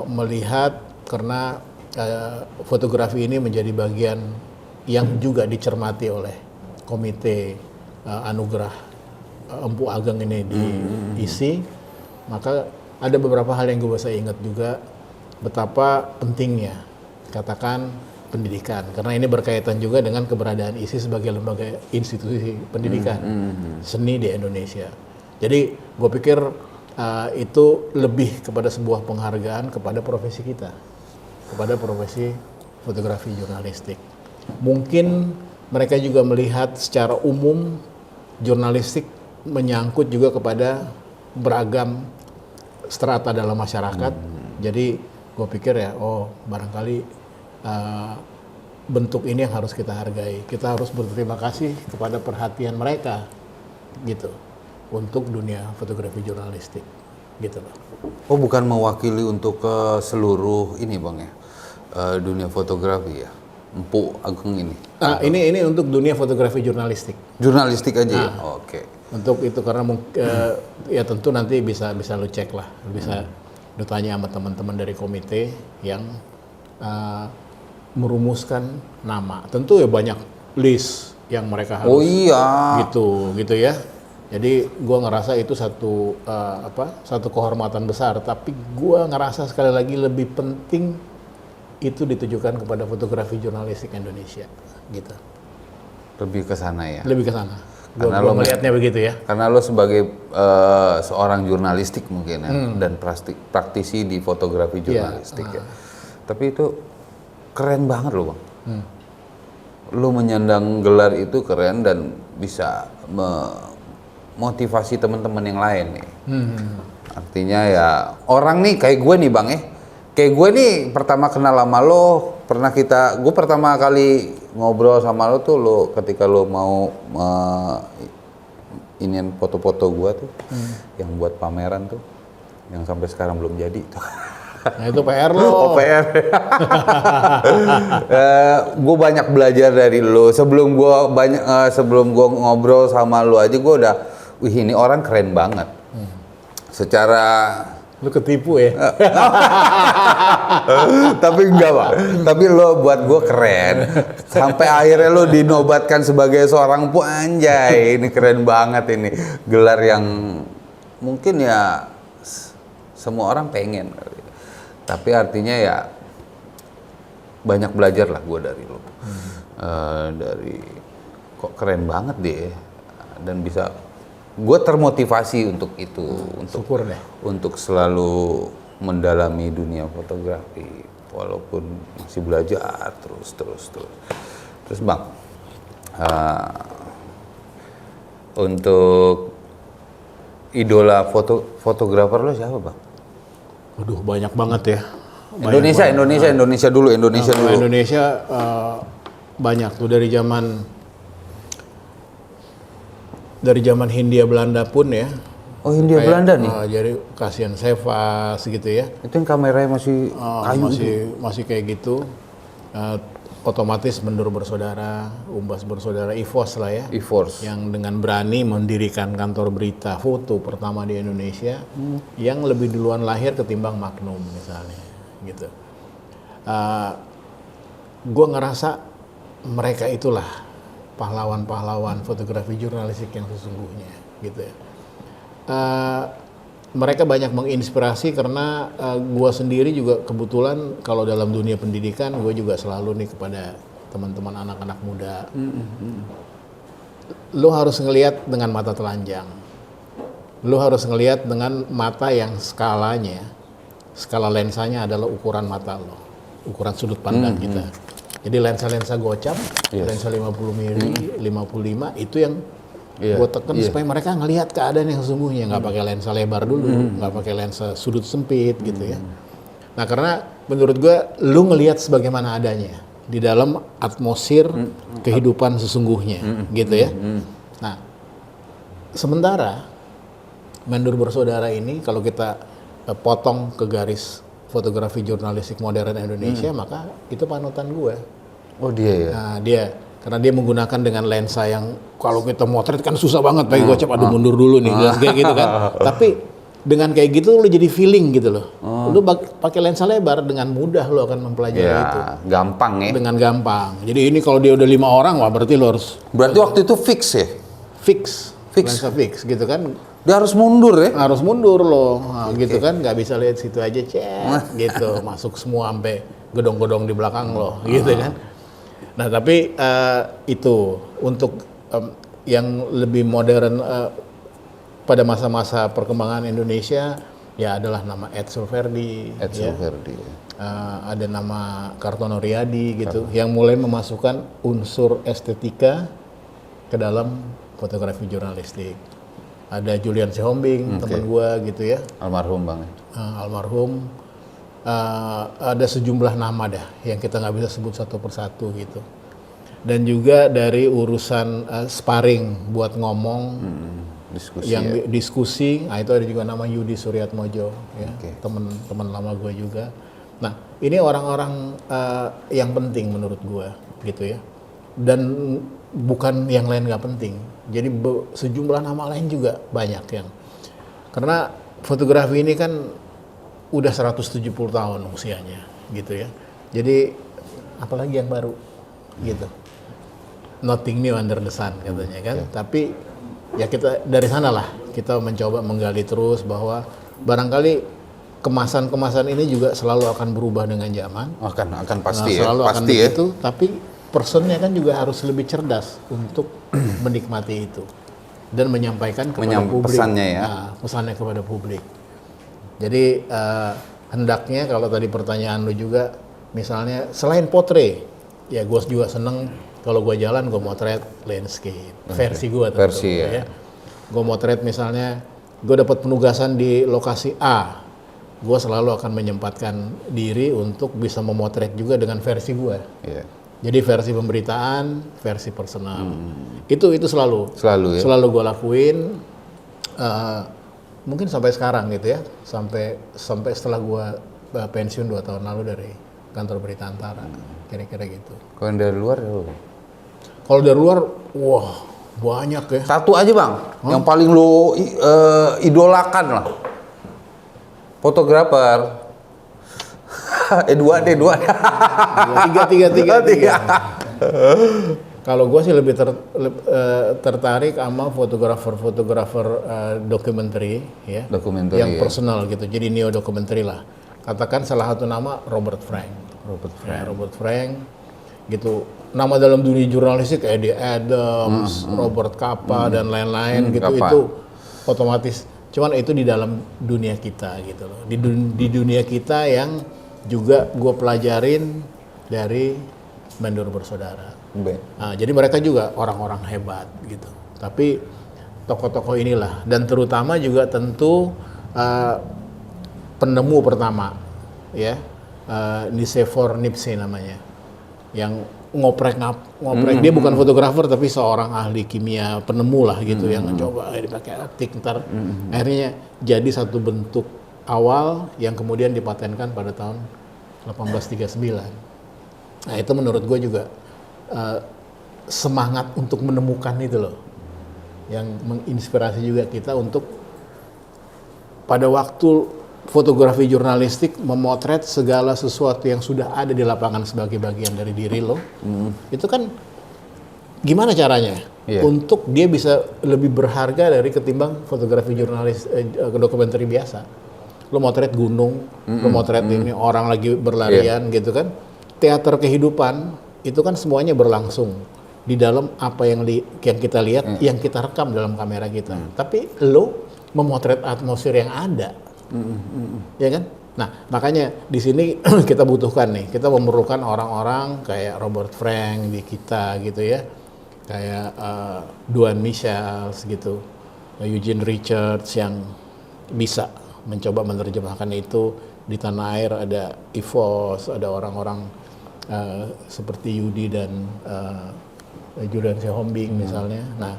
melihat karena fotografi ini menjadi bagian yang juga dicermati oleh komite anugerah Empu Ageng ini di ISI, maka ada beberapa hal yang gue bisa ingat juga betapa pentingnya katakan pendidikan, karena ini berkaitan juga dengan keberadaan ISI sebagai lembaga institusi pendidikan seni di Indonesia. Jadi gue pikir itu lebih kepada sebuah penghargaan kepada profesi kita, kepada profesi fotografi jurnalistik. Mungkin mereka juga melihat secara umum jurnalistik menyangkut juga kepada beragam strata dalam masyarakat. Jadi gue pikir ya, barangkali bentuk ini yang harus kita hargai. Kita harus berterima kasih kepada perhatian mereka gitu untuk dunia fotografi jurnalistik gitu loh. Oh, bukan mewakili untuk ke seluruh ini Bang ya, dunia fotografi ya, Empu Agung ini. Ini untuk dunia fotografi jurnalistik. Jurnalistik aja ya? Oke. Untuk itu karena ya tentu nanti bisa lu cek lah, bisa lu tanya sama teman-teman dari komite yang merumuskan nama. Tentu ya banyak list yang mereka harus gitu ya. Jadi gua ngerasa itu satu kehormatan besar, tapi gua ngerasa sekali lagi lebih penting itu ditujukan kepada fotografi jurnalistik Indonesia gitu. Lebih ke sana ya. Lebih ke sana. Karena Gua melihatnya begitu ya. Karena lo sebagai seorang jurnalistik mungkin ya, dan praktisi di fotografi jurnalistik ya. Tapi itu keren banget loh Bang. Lo menyandang gelar itu keren dan bisa memotivasi teman-teman yang lain nih. Artinya ya orang nih kayak gue nih Bang ya. Kayak gue nih pertama kenal sama lo, gue pertama kali ngobrol sama lo tuh ketika lo mau iniin foto-foto gue tuh, yang buat pameran tuh, yang sampai sekarang belum jadi tuh. Nah itu PR lo. Oh, PR. Gue banyak belajar dari lo. Sebelum gue ngobrol sama lo aja gue udah, wih ini orang keren banget. Secara lu ketipu ya. Tapi enggak Pak. Tapi lo buat gue keren. Sampai akhirnya lo dinobatkan sebagai seorang empu, anjay. Ini keren banget ini. Gelar yang mungkin ya semua orang pengen. Tapi artinya ya banyak belajar lah gue dari lo. Dari kok keren banget deh. Dan bisa gue termotivasi untuk itu, syukur deh. Untuk selalu mendalami dunia fotografi walaupun masih belajar terus Bang, untuk idola fotografer lo siapa Bang? Waduh banyak banget ya. Indonesia dulu. Indonesia banyak tuh dari zaman Hindia Belanda pun ya. Oh Hindia Belanda nih. Jadi Kasihan Sevas gitu ya. Itu yang kameranya masih kayu masih kayak gitu. Otomatis Bendur Bersaudara, Umbas Bersaudara, EVOS lah ya. EVOS. Yang dengan berani mendirikan kantor berita foto pertama di Indonesia, yang lebih duluan lahir ketimbang Magnum misalnya, gitu. Gue ngerasa mereka itulah pahlawan-pahlawan fotografi jurnalistik yang sesungguhnya, gitu ya. Mereka banyak menginspirasi karena gue sendiri juga kebetulan kalau dalam dunia pendidikan gue juga selalu nih kepada teman-teman anak-anak muda, lo harus ngelihat dengan mata telanjang, lo harus ngelihat dengan mata yang skala lensanya adalah ukuran mata lo, ukuran sudut pandang kita. Jadi lensa-lensa gocap, lensa 50 mm, 55 itu yang gue tekan supaya mereka ngelihat keadaan yang sesungguhnya, nggak pakai lensa lebar dulu, nggak pakai lensa sudut sempit gitu ya. Nah karena menurut gue lu ngelihat sebagaimana adanya di dalam atmosfer kehidupan sesungguhnya gitu ya. Nah sementara Bendur Bersaudara ini kalau kita potong ke garis fotografi jurnalistik modern Indonesia, maka itu panutan gue. Oh dia ya? Nah dia karena dia menggunakan dengan lensa yang kalau kita motret kan susah banget pakai gocap, aduh mundur dulu nih, kayak gitu kan. Tapi dengan kayak gitu lu jadi feeling gitu loh. Lu pakai lensa lebar dengan mudah lu akan mempelajari itu. Gampang ya. Dengan gampang. Jadi ini kalau dia udah 5 orang, wah berarti lu harus. Berarti waktu itu fix ya? Fix. Lensa fix gitu kan. Dia harus mundur ya? Harus mundur loh, nah, gitu kan, nggak bisa lihat situ aja gitu, masuk semua sampai gedong-gedong di belakang loh, gitu kan. Nah tapi itu untuk yang lebih modern pada masa-masa perkembangan Indonesia ya adalah nama Edsel Verdi, Edsel ya. Verdi. Ada nama Kartono Riyadi gitu, yang mulai memasukkan unsur estetika ke dalam fotografi jurnalistik. Ada Julian Sihombing, teman gua gitu ya. Almarhum Bang. Almarhum. Ada sejumlah nama dah yang kita nggak bisa sebut satu persatu gitu. Dan juga dari urusan sparring buat ngomong, Diskusi yang ya. diskusi. Nah itu ada juga nama Yudi Suryatmojo, ya, teman lama gua juga. Nah ini orang-orang yang penting menurut gua gitu ya. Dan bukan yang lain nggak penting. Jadi sejumlah nama lain juga banyak yang, karena fotografi ini kan udah 170 tahun usianya gitu ya. Jadi apalagi yang baru gitu. Nothing new under the sun katanya kan. Tapi ya kita dari sanalah kita mencoba menggali terus bahwa barangkali kemasan-kemasan ini juga selalu akan berubah dengan zaman. Akan pasti ya. Selalu akan Pasti ya. begitu, tapi personnya kan juga harus lebih cerdas untuk menikmati itu dan menyampaikan kepada publik. Pesannya ya. Nah, pesannya kepada publik. Jadi hendaknya kalau tadi pertanyaan lu juga, misalnya selain portrait, ya gue juga seneng kalau gue jalan gue motret landscape, versi gue tentu. Versi ya. Gue motret misalnya, gue dapat penugasan di lokasi A, gue selalu akan menyempatkan diri untuk bisa memotret juga dengan versi gue. Iya. Jadi versi pemberitaan, versi personal. Itu selalu. Selalu ya. Selalu gue lakuin. Mungkin sampai sekarang gitu ya. Sampai setelah gue pensiun 2 tahun lalu dari kantor Berita Antara. Kira-kira gitu. Kalau yang dari luar ya. Kalau dari luar, wah banyak ya. Satu aja Bang, yang paling lo idolakan lah. Fotografer. Dua deh. Tiga. Kalau gue sih lebih tertarik sama fotografer dokumenter ya, Dokumenter yang ya. personal gitu. Jadi neo dokumenter lah. Katakan salah satu nama Robert Frank gitu. Nama dalam dunia jurnalistik Eddie Adams, Robert Capa dan lain-lain gitu. Capa. Itu otomatis. Cuman itu di dalam dunia kita gitu loh. Di dunia kita yang juga gue pelajarin dari Bendur Bersaudara. Nah, jadi mereka juga orang-orang hebat gitu. Tapi tokoh-tokoh inilah, dan terutama juga tentu penemu pertama ya, Nicephore Niepce namanya, yang ngoprek dia bukan fotografer tapi seorang ahli kimia, penemu lah gitu, yang mencoba dipakai optik, ntar akhirnya jadi satu bentuk awal yang kemudian dipatenkan pada tahun 1839. Nah itu menurut gue juga semangat untuk menemukan itu loh, yang menginspirasi juga kita untuk pada waktu fotografi jurnalistik memotret segala sesuatu yang sudah ada di lapangan sebagai bagian dari diri lo. Itu kan gimana caranya untuk dia bisa lebih berharga dari ketimbang fotografi jurnalis dokumenter biasa. Lo motret gunung, lo motret ini orang lagi berlarian gitu kan. Teater kehidupan itu kan semuanya berlangsung di dalam apa yang kita lihat, yang kita rekam dalam kamera kita. Tapi lo memotret atmosfer yang ada, ya kan? Nah makanya di sini kita butuhkan nih, kita memerlukan orang-orang kayak Robert Frank di kita gitu ya, kayak Duane Michels gitu, Eugene Richards yang bisa mencoba menerjemahkan itu di tanah air. Ada Ivos, ada orang-orang seperti Yudi dan Julian Sihombing misalnya. Nah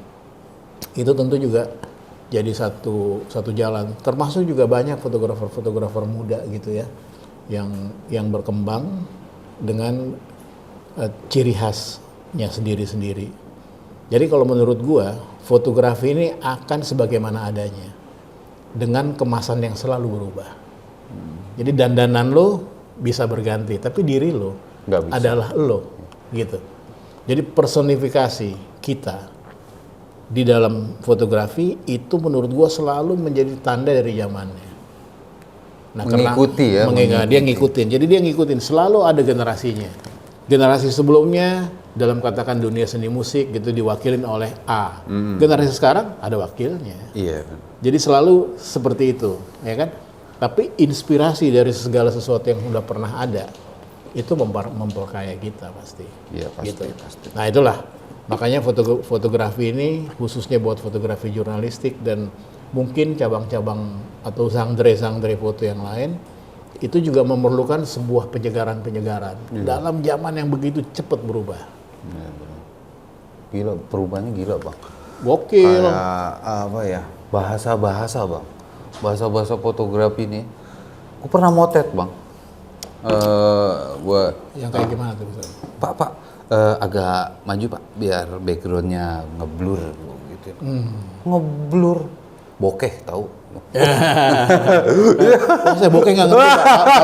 itu tentu juga jadi satu jalan. Termasuk juga banyak fotografer muda gitu ya, yang berkembang dengan ciri khasnya sendiri-sendiri. Jadi kalau menurut gua, fotografi ini akan sebagaimana adanya, dengan kemasan yang selalu berubah. Jadi dandanan lo bisa berganti, tapi diri lo adalah lo gitu. Jadi personifikasi kita di dalam fotografi itu menurut gua selalu menjadi tanda dari zamannya. Nah, Mengikuti ya, dia ngikutin. Jadi dia ngikutin, selalu ada generasinya. Generasi sebelumnya dalam katakan dunia seni musik gitu diwakilin oleh A. Generasi sekarang ada wakilnya. Iya. Jadi selalu seperti itu, ya kan? Tapi inspirasi dari segala sesuatu yang sudah pernah ada itu memperkaya kita pasti. Iya, pasti, gitu. pasti. Nah, itulah makanya fotografi ini khususnya buat fotografi jurnalistik dan mungkin cabang-cabang atau genre foto yang lain itu juga memerlukan sebuah penyegaran dalam zaman yang begitu cepat berubah. Ya, gila, perubahannya gila bang. Gokil. Kayak apa ya, bahasa bang, bahasa fotografi ini. Aku pernah motret bang. Gua Yang kayak gimana tuh misalnya? Pak, agak maju pak, biar backgroundnya ngeblur gitu. Ngeblur, bokeh tahu. Saya bokeh nggak ngerti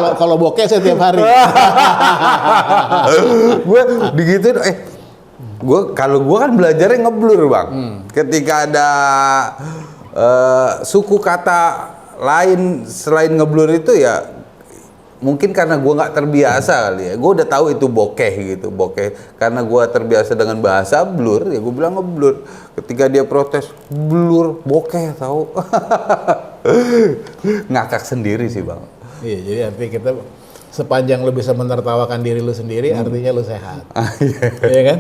Pak. Kalau bokeh saya tiap hari. Gue digituin, kalau gue kan belajarnya ngeblur bang. Ketika ada suku kata lain selain ngeblur itu ya mungkin karena gue nggak terbiasa kali ya. Gue udah tahu itu bokeh gitu, bokeh. Karena gue terbiasa dengan bahasa blur, ya gue bilang ngeblur. Ketika dia protes, blur, bokeh tahu. Ngakak sendiri sih bang. Iya, jadi artinya kita sepanjang lu bisa menertawakan diri lu sendiri, artinya lu sehat. Iya kan?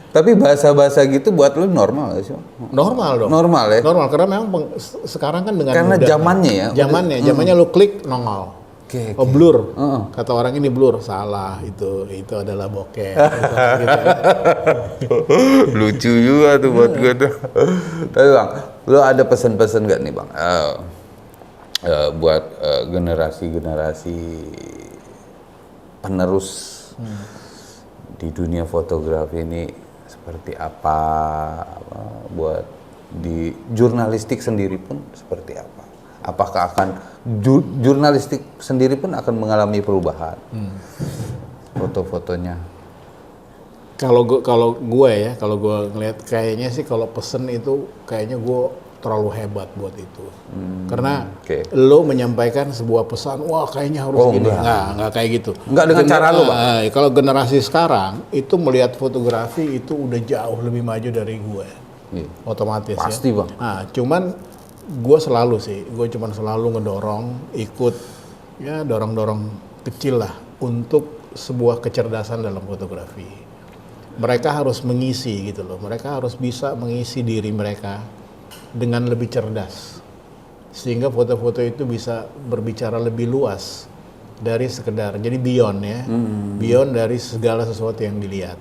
Tapi bahasa-bahasa gitu buat lu normal gak sih? Normal dong. Normal ya? Normal, karena memang sekarang kan dengan Karena mudah, zamannya ya? Zamannya lu klik nongol. Oke. Oh, blur. Kata orang ini blur, salah. Itu adalah bokeh. Gitu. Lucu juga tuh buat gue tuh. Tapi bang, lu ada pesan-pesan gak nih bang? Buat generasi-generasi penerus di dunia fotografi ini seperti apa? Buat di jurnalistik sendiri pun seperti apa? Apakah akan jurnalistik sendiri pun akan mengalami perubahan foto-fotonya? Kalau gue ngelihat kayaknya sih kalau pesen itu kayaknya gue terlalu hebat buat itu. Karena lo menyampaikan sebuah pesan, wah kayaknya harus gini. Nggak kayak gitu. Nggak dengan cara lo, Bang. Kalau generasi sekarang itu melihat fotografi itu udah jauh lebih maju dari gue. Otomatis pasti, ya. Bang. Nah, cuman gue selalu ngedorong, ikut ya dorong kecil lah untuk sebuah kecerdasan dalam fotografi. Mereka harus mengisi gitu loh. Mereka harus bisa mengisi diri mereka dengan lebih cerdas. Sehingga foto-foto itu bisa berbicara lebih luas dari sekedar, jadi beyond ya. Beyond dari segala sesuatu yang dilihat.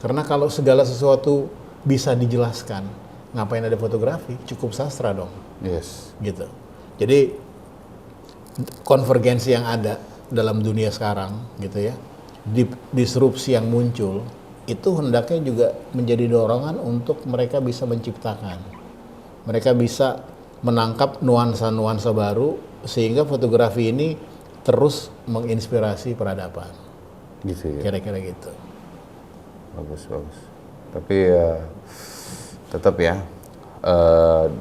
Karena kalau segala sesuatu bisa dijelaskan, ngapain ada fotografi? Cukup sastra dong. Yes. Gitu. Jadi konvergensi yang ada dalam dunia sekarang gitu ya, disrupsi yang muncul itu hendaknya juga menjadi dorongan untuk mereka bisa menciptakan, mereka bisa menangkap nuansa-nuansa baru sehingga fotografi ini terus menginspirasi peradaban. Gitu ya. Kira-kira gitu. Bagus. Tapi ya tetap ya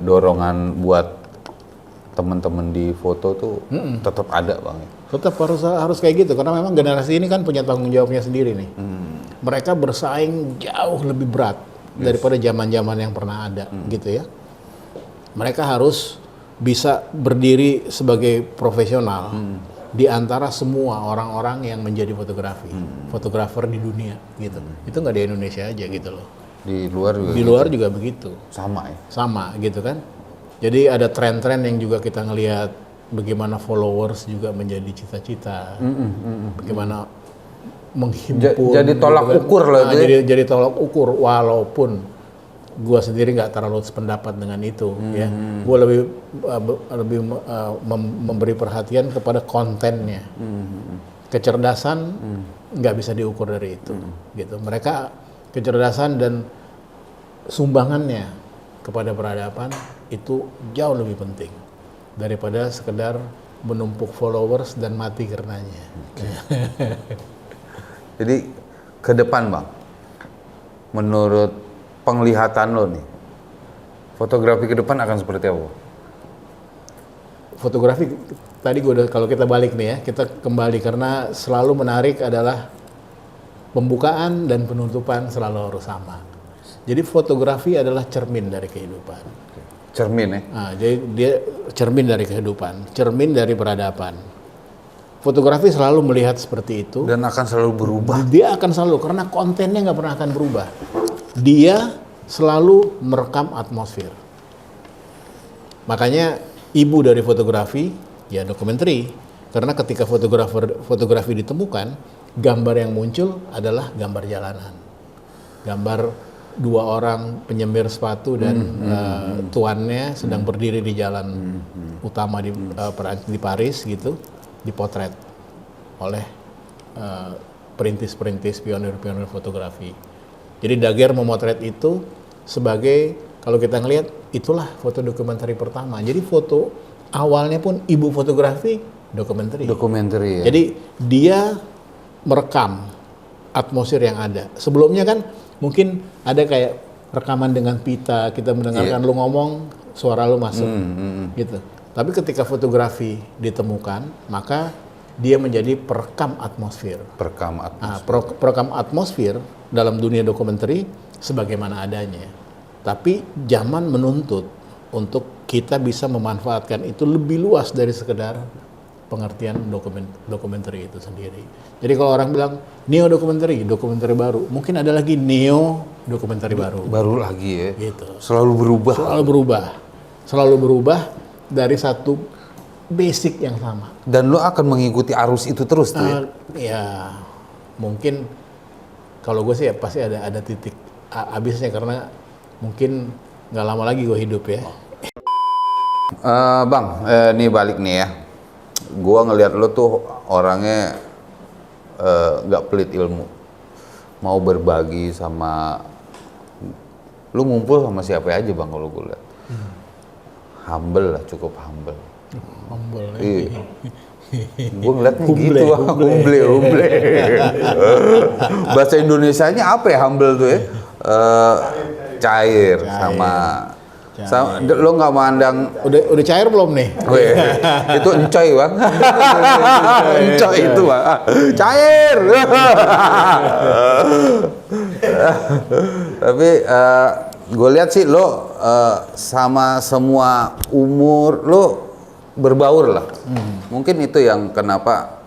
dorongan buat teman-teman di foto tuh tetap ada bang. Tetap harus kayak gitu karena memang generasi ini kan punya tanggung jawabnya sendiri nih. Mereka bersaing jauh lebih berat daripada zaman-zaman yang pernah ada gitu ya. Mereka harus bisa berdiri sebagai profesional di antara semua orang-orang yang menjadi fotografer di dunia gitu. Itu nggak di Indonesia aja gitu loh. Di luar juga. Di luar juga begitu. Sama ya. Sama gitu kan. Jadi ada tren-tren yang juga kita ngelihat bagaimana followers juga menjadi cita-cita. Bagaimana menghimpun. Jadi tolak gitu kan. ukur lah itu. Jadi tolak ukur walaupun gua sendiri nggak terlalu sependapat dengan itu ya. Gua lebih memberi perhatian kepada kontennya. Kecerdasan nggak bisa diukur dari itu gitu. Mereka kecerdasan dan sumbangannya kepada peradaban itu jauh lebih penting daripada sekedar menumpuk followers dan mati karenanya. Jadi ke depan bang, menurut penglihatan lo nih, fotografi ke depan akan seperti apa? Fotografi tadi gue udah, kalau kita balik nih ya, kita kembali karena selalu menarik adalah pembukaan dan penutupan selalu harus sama. Jadi fotografi adalah cermin dari kehidupan. Cermin ya? Nah, jadi dia cermin dari kehidupan, cermin dari peradaban. Fotografi selalu melihat seperti itu. Dan akan selalu berubah. Dia akan selalu, karena kontennya nggak pernah akan berubah. Dia selalu merekam atmosfer. Makanya ibu dari fotografi, ya dokumenter. Karena ketika fotografi ditemukan, gambar yang muncul adalah gambar jalanan. Gambar dua orang penyemir sepatu dan tuannya sedang berdiri di jalan utama di Paris gitu, dipotret oleh perintis-perintis pionir-pionir fotografi. Jadi Daguerre memotret itu sebagai, kalau kita ngelihat, itulah foto dokumenter pertama. Jadi foto awalnya pun ibu fotografi dokumenter. Dokumenter ya. Jadi dia merekam atmosfer yang ada. Sebelumnya kan mungkin ada kayak rekaman dengan pita, kita mendengarkan lu ngomong, suara lu masuk, gitu. Tapi ketika fotografi ditemukan, maka dia menjadi perekam atmosfer. Perekam atmosfer. Nah, perekam atmosfer dalam dunia dokumenter sebagaimana adanya. Tapi zaman menuntut untuk kita bisa memanfaatkan itu lebih luas dari sekedar pengertian dokumenter itu sendiri. Jadi kalau orang bilang neo dokumenter baru, mungkin ada lagi neo dokumenter baru. Baru lagi ya. Gitu. Selalu berubah. Selalu berubah dari satu basic yang sama. Dan lo akan mengikuti arus itu terus tuh ya? Ya, mungkin kalau gue sih ya pasti ada titik habisnya, karena mungkin nggak lama lagi gue hidup ya. Bang, ini balik nih ya. Gua ngelihat lo tuh orangnya nggak pelit ilmu, mau berbagi sama, lu ngumpul sama siapa aja bang kalau gue lihat. Humble lah, cukup humble. Humble. Iya. Gue ngeliatnya gitu, humble. Bahasa Indonesianya apa ya humble tuh ya? Cair. Sama lo nggak mandang. Udah cair belum nih? Itu encoy bang. Encoy itu bang. Cair. Tapi gue lihat sih lo sama semua umur lo berbaur lah. Mungkin itu yang kenapa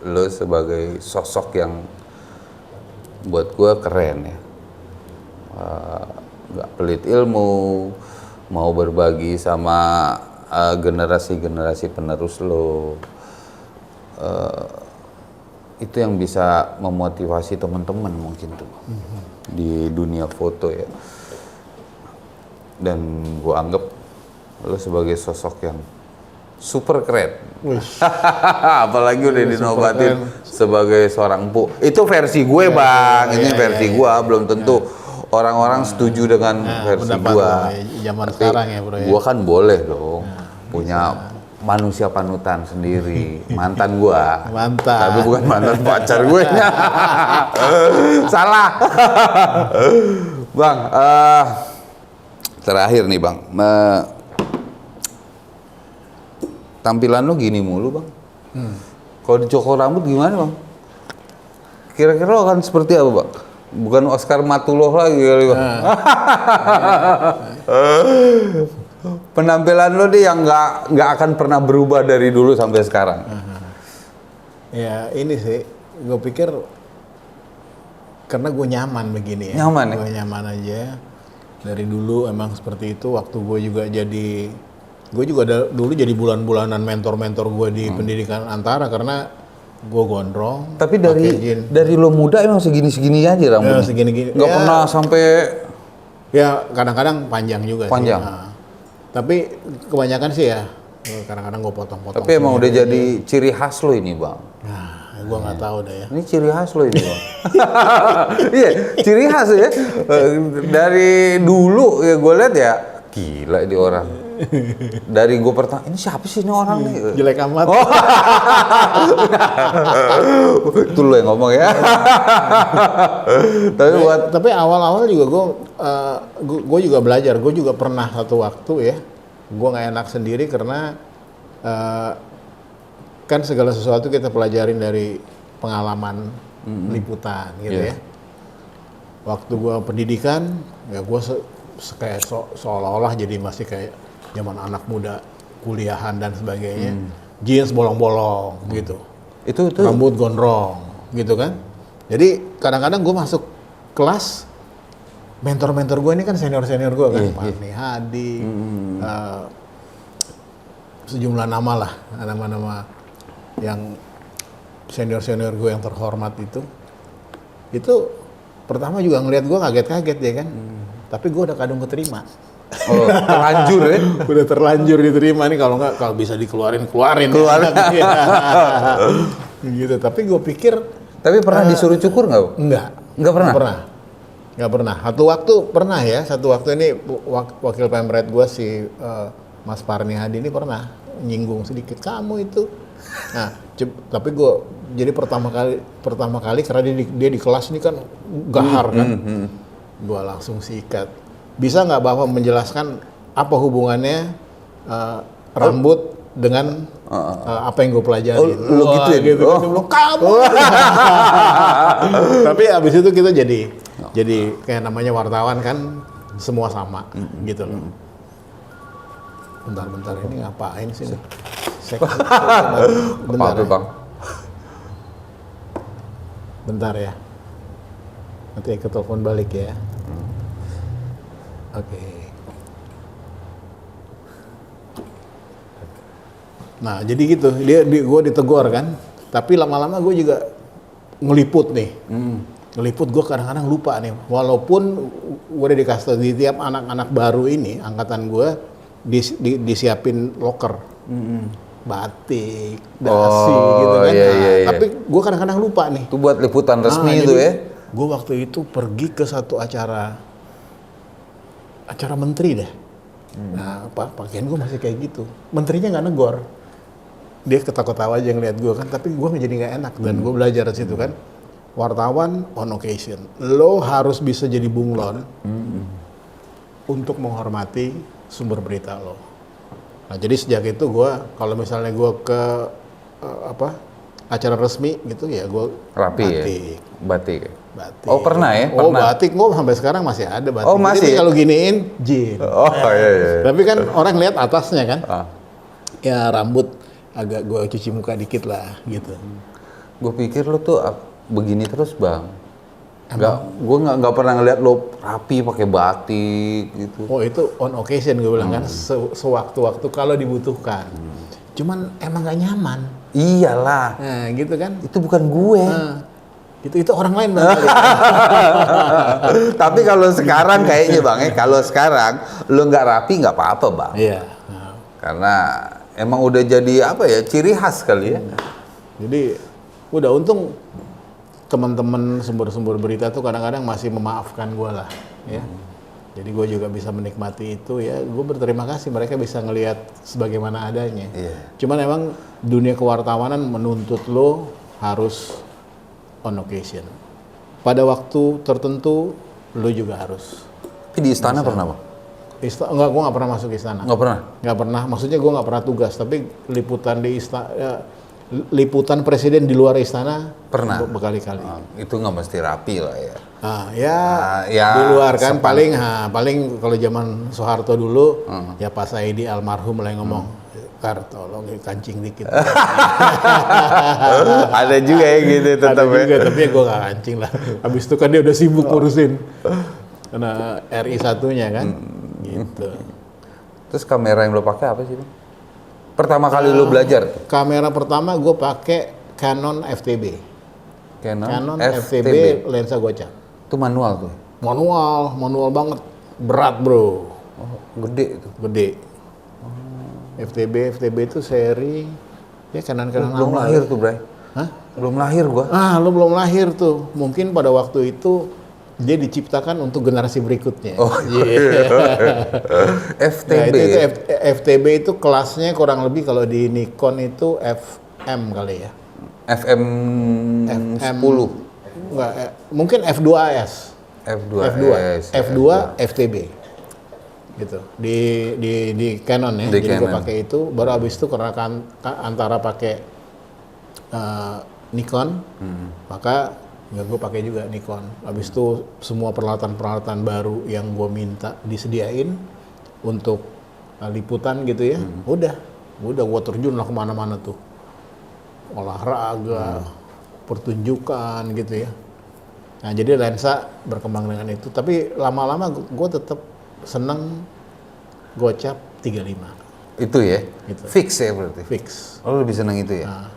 lo sebagai sosok yang buat gue keren ya. Nggak pelit ilmu, mau berbagi sama generasi-generasi penerus lo. Itu yang bisa memotivasi teman-teman mungkin tuh di dunia foto ya. Dan gue anggap lo sebagai sosok yang super keren. Apalagi udah dinobatin sebagai seorang empu. Itu versi gue bang, ini versi gue, belum tentu orang-orang setuju dengan versi gue. Zaman sekarang ya bro ya. Gue kan boleh dong punya manusia panutan sendiri, mantan gue. Mantan. Tapi bukan mantan pacar gue. Salah. Bang, terakhir nih bang. Tampilan lo gini mulu bang. Kalau dicukur rambut gimana bang? Kira-kira lo akan seperti apa bang? Bukan Oscar Matuloh lagi kali bang. Penampilan lo nih yang nggak akan pernah berubah dari dulu sampai sekarang. Ya ini sih, gue pikir karena gue nyaman begini ya. Nyaman ya? Gue nyaman aja. Dari dulu emang seperti itu. Waktu gue juga dulu jadi bulan-bulanan mentor-mentor gue di pendidikan antara karena gue gondrong. Tapi dari lo muda emang segini-segini aja rambutnya. Segini-gini. Nggak pernah sampai. Ya kadang-kadang panjang juga. Panjang. Sih. Nah, tapi kebanyakan sih ya kadang-kadang gue potong-potong. Tapi emang udah jadi ciri khas lo ini bang. Nah, gue nggak tahu deh ya. Ini ciri khas lo ini bang. Iya, ciri khas ya. Dari dulu ya gue lihat ya, gila ini orang. Dari gue pertama, ini siapa sih ini orang nih? Jelek amat. Oh. Itu lo yang ngomong ya. Tapi awal-awal juga gue juga belajar. Gue juga pernah satu waktu ya, gue nggak enak sendiri karena kan segala sesuatu kita pelajarin dari pengalaman liputan gitu ya. Waktu gue pendidikan, ya gue kayak seolah-olah jadi masih kayak zaman anak muda kuliahan dan sebagainya. Jeans bolong-bolong gitu. Itu Rambut gondrong gitu kan. Jadi kadang-kadang gue masuk kelas, mentor-mentor gue ini kan senior-senior gue kan, Pak Hadi, sejumlah nama lah, nama-nama yang senior-senior gue yang terhormat itu pertama juga ngelihat gue kaget-kaget ya kan, tapi gue udah kadung keterima. Oh, terlanjur ya? Udah terlanjur diterima nih, kalau bisa keluarin. Keluar. Ya. Gitu, tapi gue pikir. Tapi pernah disuruh cukur nggak? Nggak pernah? Nggak pernah. Satu waktu ini wakil pemret gue si Mas Parni Hadi ini pernah nyinggung sedikit, kamu itu. Nah, tapi gue jadi pertama kali karena dia di kelas ini kan gahar kan, gue langsung sikat. Bisa nggak Bapak menjelaskan apa hubungannya rambut dengan apa yang gue pelajari? Lo gitu ya? Gitu. Dia bilang, kamu. Tapi abis itu kita jadi kayak namanya wartawan kan, semua sama gitu loh. Bentar ini ngapain sih nih? Bentar ya. Bang? Bentar ya. Nanti ke telepon balik ya. Oke. Nah, jadi gitu. Gue ditegur kan. Tapi lama-lama gue juga ngeliput nih. Ngeliput gue kadang-kadang lupa nih. Walaupun gue udah dikasih di tiap anak-anak baru ini, angkatan gue disiapin loker. Batik, dasi gitu kan. Iya. Tapi gue kadang-kadang lupa nih. Itu buat liputan resmi itu ya? Gue waktu itu pergi ke satu acara menteri deh. Nah, pakaian gue masih kayak gitu. Menterinya nggak negor. Dia ketawa-ketawa aja ngeliat gue kan, tapi gue jadi nggak enak. Dan gue belajar di situ kan. Wartawan on occasion. Lo harus bisa jadi bunglon untuk menghormati sumber berita lo. Nah, jadi sejak itu gue, kalau misalnya gue ke acara resmi gitu ya, gue batik. Batik. Oh, pernah ya? Oh, batik gue sampai sekarang masih ada batik. Oh, masih? Jadi kalau giniin, jin. Oh, iya. Tapi kan orang lihat atasnya kan. Ya rambut agak gue cuci muka dikit lah gitu. Gue pikir lo tuh begini terus bang. Gue nggak pernah ngeliat lo rapi pakai batik gitu. Oh, itu on occasion gue bilang kan, sewaktu-waktu kalau dibutuhkan. Cuman emang gak nyaman. Iyalah. Nah, gitu kan. Itu bukan gue. Itu orang lain bang. Tapi kalau sekarang kayaknya bang, kalau sekarang lo nggak rapi nggak apa-apa bang. Iya. Karena emang udah jadi apa ya, ciri khas kali ya. Jadi udah untung teman-teman sumber-sumber berita tuh kadang-kadang masih memaafkan gue lah, ya. Jadi gue juga bisa menikmati itu ya. Gue berterima kasih mereka bisa ngelihat sebagaimana adanya. Cuman emang dunia kewartawanan menuntut lo harus on occasion. Pada waktu tertentu lo juga harus. Tapi di istana pernah bang? Enggak, gue nggak pernah masuk istana. Nggak pernah? Nggak pernah. Maksudnya gue nggak pernah tugas. Tapi liputan di istana, liputan presiden di luar istana pernah berkali-kali. Itu nggak mesti rapi lah ya. Ya di luar kan paling kalau zaman Soeharto dulu ya Pak Saidi almarhum mulai ngomong, Kar tolong kancing dikit. Ada juga ya gitu tetap. Ada juga, tapi ya gue nggak kancing lah. Habis itu kan dia udah sibuk ngurusin karena RI satunya kan. Gitu. Terus kamera yang lo pakai apa sih? Pertama kali lo belajar? Kamera pertama gue pakai Canon FTB. Canon FTB lensa gocap. Itu manual tuh? Manual banget. Berat bro. Oh, gede itu? Gede. FTB itu seri ya kanan-kanan belum awal. Lahir tuh Bray. Hah? Belum lahir gua. Lo belum lahir tuh. Mungkin pada waktu itu dia diciptakan untuk generasi berikutnya. Oh, FTB. Nah, itu FTB itu kelasnya kurang lebih kalau di Nikon itu FM kali ya. FM 10. Enggak, mungkin F2S. F2 FTB. Gitu. Di Canon ya. Di Jadi gue Canon. pakai itu, baru habis itu karena kan antara pakai Nikon, maka ya gue pakai juga Nikon. Habis itu semua peralatan-peralatan baru yang gue minta disediain untuk liputan gitu ya. Udah gue terjun lah kemana-mana tuh. Olahraga, pertunjukan gitu ya. Nah jadi lensa berkembang dengan itu. Tapi lama-lama gue tetap seneng gocap 35. Itu ya? Gitu. Fix ya berarti? Fix. Oh, lu lebih seneng itu ya? Nah,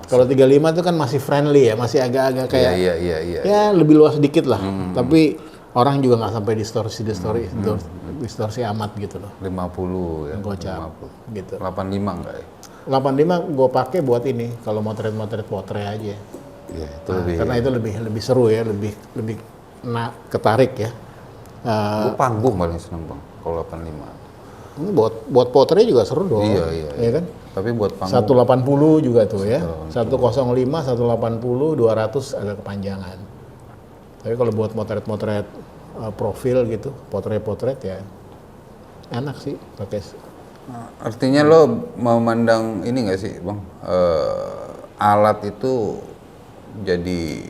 kalau 35 itu kan masih friendly ya, masih agak-agak kayak Iya. ya lebih luas dikit lah. Tapi orang juga nggak sampai distorsi amat gitu loh. 50 ya? Gocap 50. gitu. 85 enggak ya? 85 gue pakai buat ini kalau motret portrait aja. Iya, itu Nah, lebih. karena itu lebih seru ya, lebih ketarik ya. Gue panggung paling seneng bang, kalau 85. Ini buat potret juga seru dong. Iya. Ya kan? Tapi buat panggung. 180 juga tuh ya. 105, 180, 200 agak kepanjangan. Tapi kalau buat motret profil gitu, potret ya enak sih pakai. Artinya lo memandang ini nggak sih bang, alat itu jadi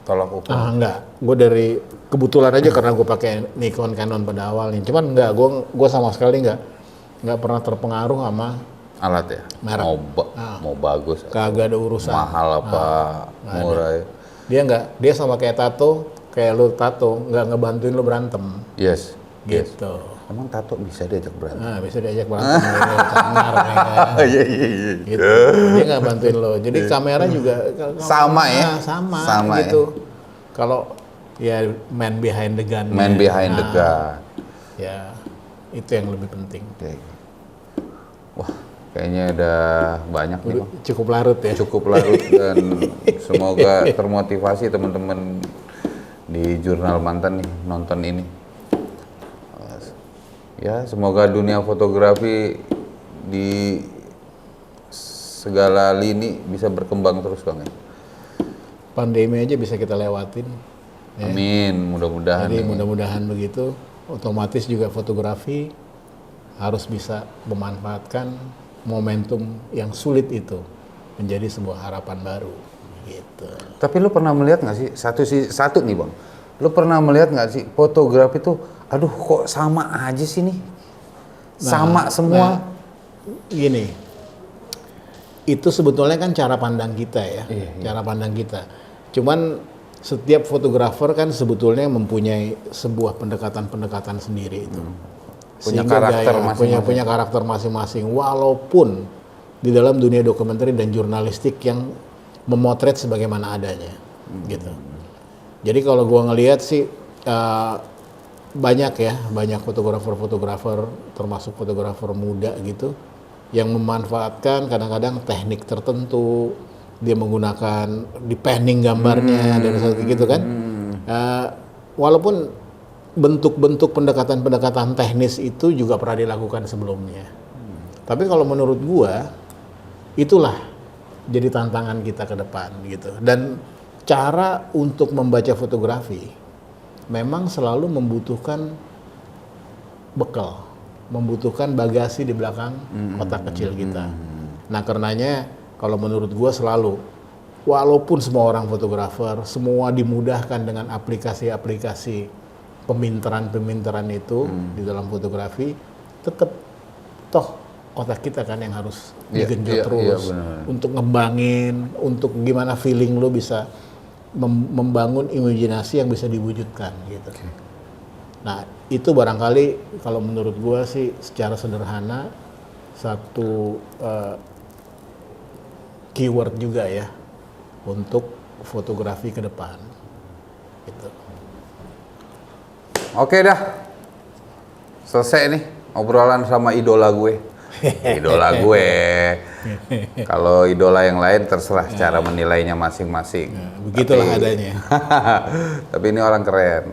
tolak ukur? Enggak, gue dari kebetulan aja karena gue pakai Nikon Canon pada awalnya. Cuman enggak, gue sama sekali nggak pernah terpengaruh sama Alat ya? Merek. Mau bagus, kagak ada urusan. mahal apa murah ya? Dia sama kayak kayak lu tato, nggak ngebantuin lu berantem. Yes. Gitu. Emang tato bisa diajak berantem? Nah, bisa diajak berantem sangar ya kan. Iya. Gitu. Dia nggak bantuin lo. Jadi kamera juga Sama ya? sama gitu. Kalau ya man behind the gun. Man behind the gun. Ya, itu yang lebih penting. Oke. Wah, kayaknya udah banyak nih bang. Cukup larut ya. Cukup larut dan semoga termotivasi teman-teman di Jurnal Mantan nih nonton ini. Ya, semoga dunia fotografi di segala lini bisa berkembang terus bang ya. Pandemi aja bisa kita lewatin. Ya. Amin, mudah-mudahan. Jadi nih. mudah-mudahan begitu. Otomatis juga fotografi harus bisa memanfaatkan momentum yang sulit itu menjadi sebuah harapan baru. Gitu. Tapi lu pernah melihat nggak sih satu nih bang? Lu pernah melihat nggak sih fotografi tuh, aduh kok sama aja sih nih, sama semua. Gini, itu sebetulnya kan cara pandang kita ya, Iya. cara pandang kita. Cuman setiap fotografer kan sebetulnya mempunyai sebuah pendekatan sendiri itu. Punya Sehingga karakter masing-masing. punya karakter masing-masing. Walaupun di dalam dunia dokumenter dan jurnalistik yang memotret sebagaimana adanya, gitu. Jadi kalau gua ngelihat sih banyak fotografer termasuk fotografer muda gitu yang memanfaatkan kadang-kadang teknik tertentu, dia menggunakan di panning gambarnya dan seperti gitu kan. Walaupun bentuk-bentuk pendekatan teknis itu juga pernah dilakukan sebelumnya. Tapi kalau menurut gua itulah jadi tantangan kita ke depan gitu. Dan cara untuk membaca fotografi memang selalu membutuhkan bekal, membutuhkan bagasi di belakang otak kecil kita. Nah, karenanya kalau menurut gua selalu, walaupun semua orang fotografer, semua dimudahkan dengan aplikasi-aplikasi peminteran itu di dalam fotografi, tetap toh otak kita kan yang harus digenjot terus untuk ngembangin, untuk gimana feeling lo bisa membangun imajinasi yang bisa diwujudkan gitu. Nah, itu barangkali kalau menurut gua sih secara sederhana satu keyword juga ya untuk fotografi ke depan. Gitu. Oke dah, selesai nih obrolan sama idola gue. Idola gue. Kalau idola yang lain terserah cara menilainya masing-masing. Begitulah adanya. Tapi ini orang keren.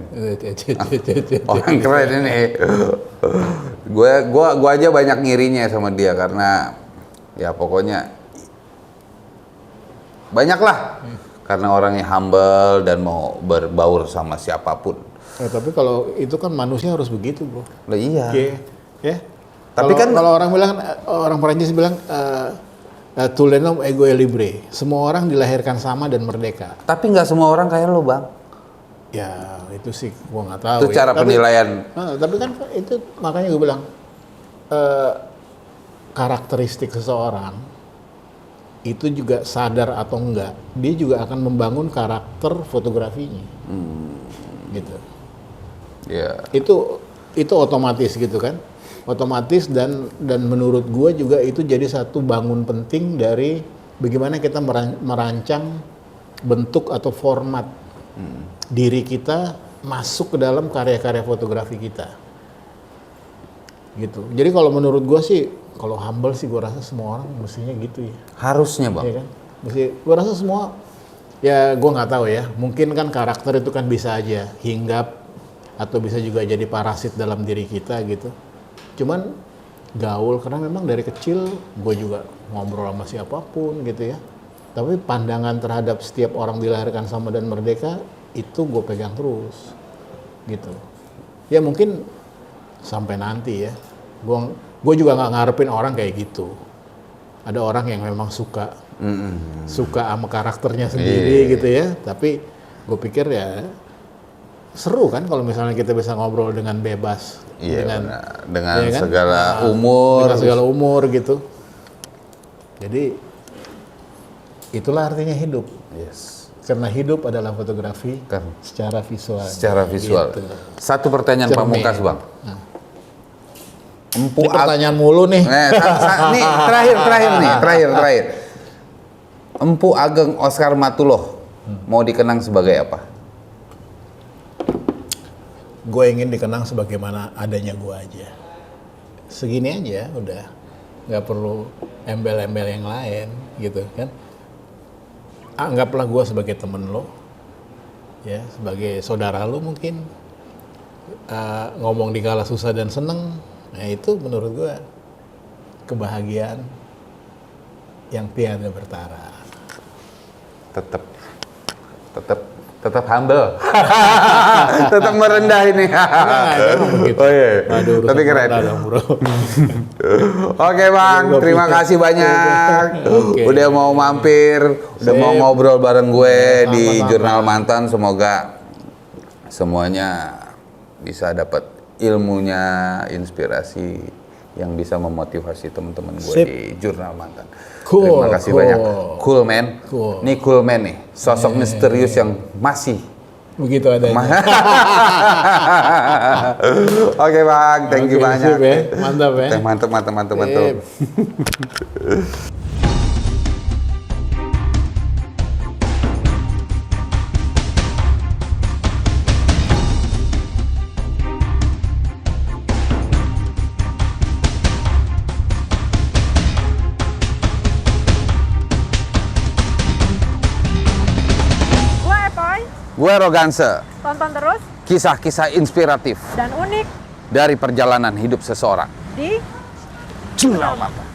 Orang keren ini. Gue aja banyak ngirinya sama dia karena ya pokoknya banyak lah. Karena orangnya humble dan mau berbaur sama siapapun. Tapi kalau itu kan manusia harus begitu, bro. Lah iya. Ya. Tapi kalau orang bilang, orang Perancis bilang tout le monde égaux et libre. Semua orang dilahirkan sama dan merdeka. Tapi nggak semua orang kayak lo, Bang. Ya itu sih gua nggak tahu. Itu cara penilaian. Tapi kan itu makanya gue bilang karakteristik seseorang itu juga sadar atau enggak, dia juga akan membangun karakter fotografinya. Gitu. Ya. Itu otomatis gitu kan. Otomatis dan menurut gue juga itu jadi satu bangun penting dari bagaimana kita merancang bentuk atau format diri kita masuk ke dalam karya-karya fotografi kita. Gitu. Jadi kalau menurut gue sih, kalau humble sih gue rasa semua orang mestinya gitu ya. Harusnya, Bang. Iya kan? Gue rasa semua, ya gue nggak tahu ya. Mungkin kan karakter itu kan bisa aja hinggap atau bisa juga jadi parasit dalam diri kita gitu. Cuman gaul karena memang dari kecil gue juga ngobrol sama siapapun gitu ya. Tapi pandangan terhadap setiap orang dilahirkan sama dan merdeka itu gue pegang terus gitu. Ya mungkin sampai nanti ya. Gue juga nggak ngarepin orang kayak gitu. Ada orang yang memang suka sama karakternya sendiri gitu ya. Tapi gue pikir ya seru kan kalau misalnya kita bisa ngobrol dengan bebas. Iya, dengan ya kan? segala umur. Dengan segala umur gitu. Jadi itulah artinya hidup. Yes. Karena hidup adalah fotografi secara visual. Secara visual. Gitu. Satu pertanyaan pamungkas, Bang. Ini pertanyaan mulu nih. Nih terakhir. Empu Ageng Oscar Matuloh mau dikenang sebagai apa? Gue ingin dikenang sebagaimana adanya gue aja. Segini aja udah. Nggak perlu embel-embel yang lain gitu kan. Anggaplah gue sebagai temen lo. Ya, sebagai saudara lo mungkin. Ngomong di kala susah dan seneng. Nah itu menurut gue kebahagiaan yang tiada bertara. Tetap humble. Tetap merendah ini. Oh iya. Tapi keren. Oke, Bang, terima kasih banyak. Udah mau mampir, udah mau ngobrol bareng gue di Jurnal Mantan. Semoga semuanya bisa dapat ilmunya, inspirasi yang bisa memotivasi teman-teman gue di Jurnal Mantan. Terima kasih banyak. Cool man. Ini cool man nih, sosok misterius yang masih begitu adanya. Oke, Bang, thank you banyak. Ya. Mantap ya. Mantap. Gue Roganse. Tonton terus Kisah-kisah inspiratif dan unik dari perjalanan hidup seseorang di Jurnal Mantan.